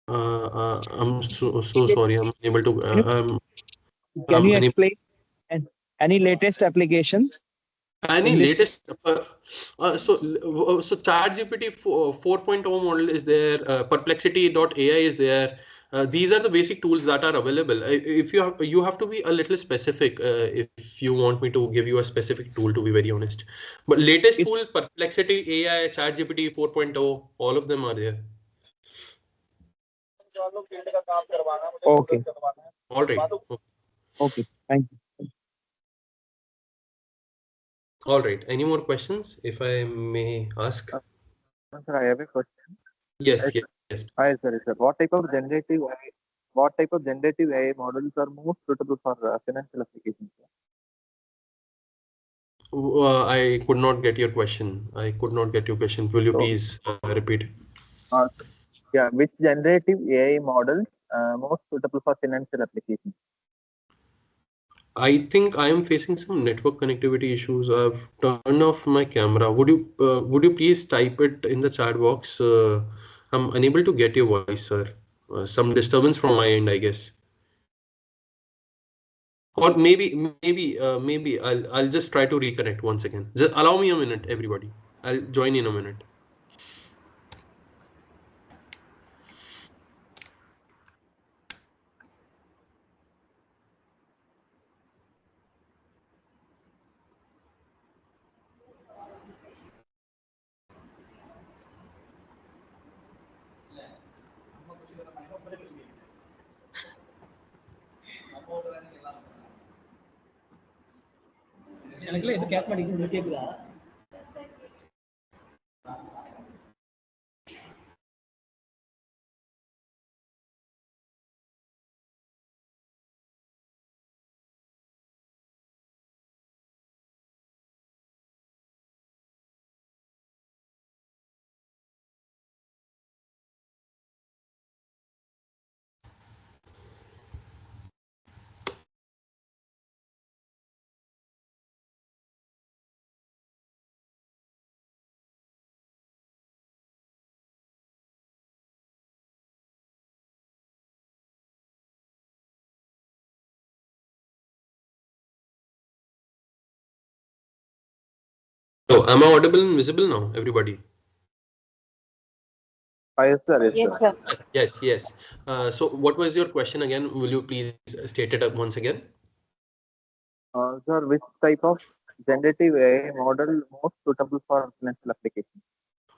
I'm so sorry, I'm unable to. Can you explain any latest application? Any latest? So ChatGPT 4.0 model is there. Perplexity.ai is there. These are the basic tools that are available. If you have to be a little specific if you want me to give you a specific tool, to be very honest. But latest tool, Perplexity AI, ChatGPT 4.0, all of them are there. Okay. All right. Okay. Thank you. All right. Any more questions, if I may ask? Sir, I have a question. Yes. Yes. Hi, sir. What type of generative AI models are most suitable for financial applications? I could not get your question. Will you please repeat? Yeah, which generative AI models most suitable for financial applications? I think I am facing some network connectivity issues. I've turned off my camera. Would you please type it in the chat box? I'm unable to get your voice, sir. Some disturbance from my end, I guess. Or maybe I'll just try to reconnect once again. Just allow me a minute, everybody. I'll join in a minute. எனக்குலாம் எதுவும் கேட்க மாட்டேங்குது, உங்களுக்கு கேக்குதா? So, am I audible and visible now, everybody? Yes, sir. Yes, sir. Yes. So, what was your question again? Will you please state it up once again? Sir, which type of generative AI model most suitable for financial application?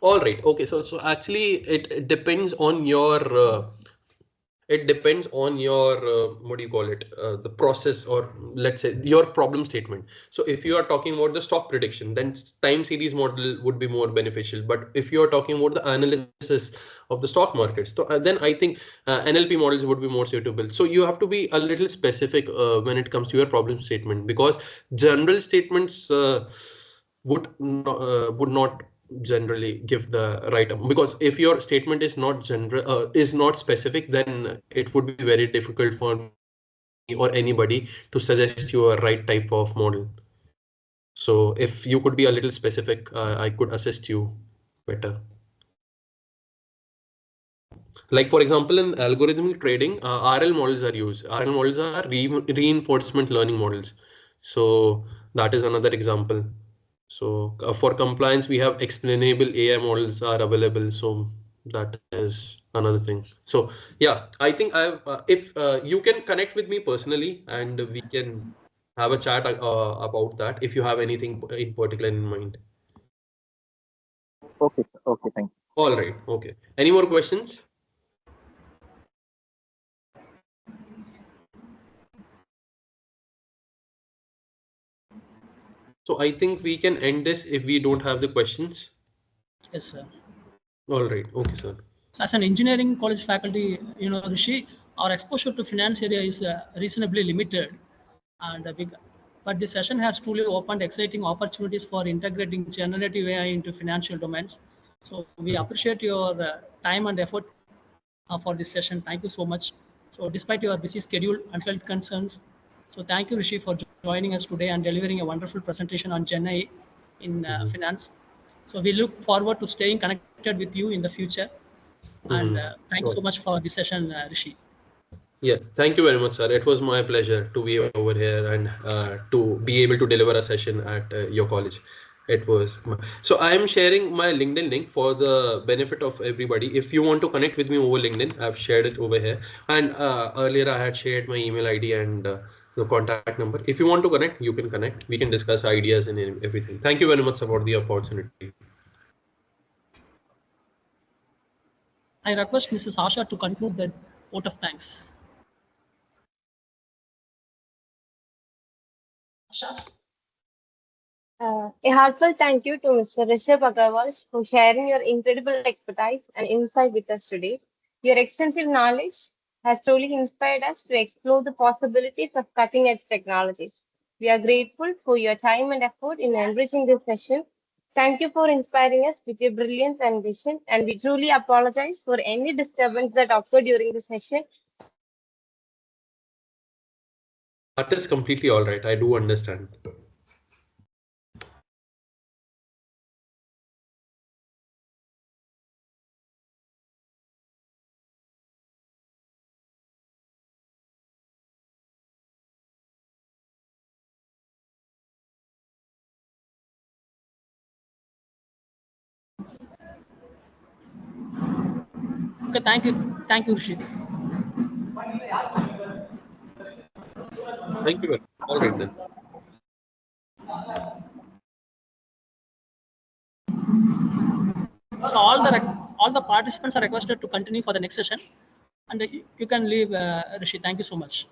All right. Okay. So actually, it depends on your what do you call it, the process, or let's say your problem statement. So if you are talking about the stock prediction, then time series model would be more beneficial. But if you are talking about the analysis of the stock markets, so then I think NLP models would be more suitable. So you have to be a little specific when it comes to your problem statement, because general statements would not generally give the right, because if your statement is not general, is not specific, then it would be very difficult for me or anybody to suggest you a right type of model. So if you could be a little specific, I could assist you better. Like for example, in algorithmic trading, RL models are used. RL models are reinforcement learning models. So that is another example. So for compliance, we have explainable AI models are available. So that is another thing. So yeah, I think I've, if you can connect with me personally and we can have a chat about that if you have anything in particular in mind. Okay, sir. Okay, thank you. All right. Okay. Any more questions? So I think we can end this if we don't have the questions. Yes, sir. All right. Okay, sir. As an engineering college faculty, Rishi, our exposure to finance area is reasonably limited, and but this session has truly opened exciting opportunities for integrating generative AI into financial domains. So we appreciate your time and effort for this session. Thank you so much. So despite your busy schedule and health concerns, so thank you, Rishi, for joining us today and delivering a wonderful presentation on GenAI in finance. So we look forward to staying connected with you in the future. And thank you so much for this session, Rishi. Yeah, thank you very much, sir. It was my pleasure to be over here and to be able to deliver a session at your college. It was so I am sharing my LinkedIn link for the benefit of everybody. If you want to connect with me over LinkedIn, I've shared it over here. And earlier I had shared my email ID and the contact number. If you want to connect, you can connect. We can discuss ideas and everything. Thank you very much for the opportunity. I request Mrs. Asha to conclude the vote of thanks. A heartfelt thank you to Mr. Rishabh Agarwal for sharing your incredible expertise and insight with us today. Your extensive knowledge has truly inspired us to explore the possibilities of cutting-edge technologies. We are grateful for your time and effort in enriching this session. Thank you for inspiring us with your brilliance and vision, and we truly apologize for any disturbance that occurred during the session. That is completely all right. I do understand. Okay, thank you, Rishi. Thank you very much. All right then. So all the participants are requested to continue for the next session, and you can leave, Rishi. Thank you so much.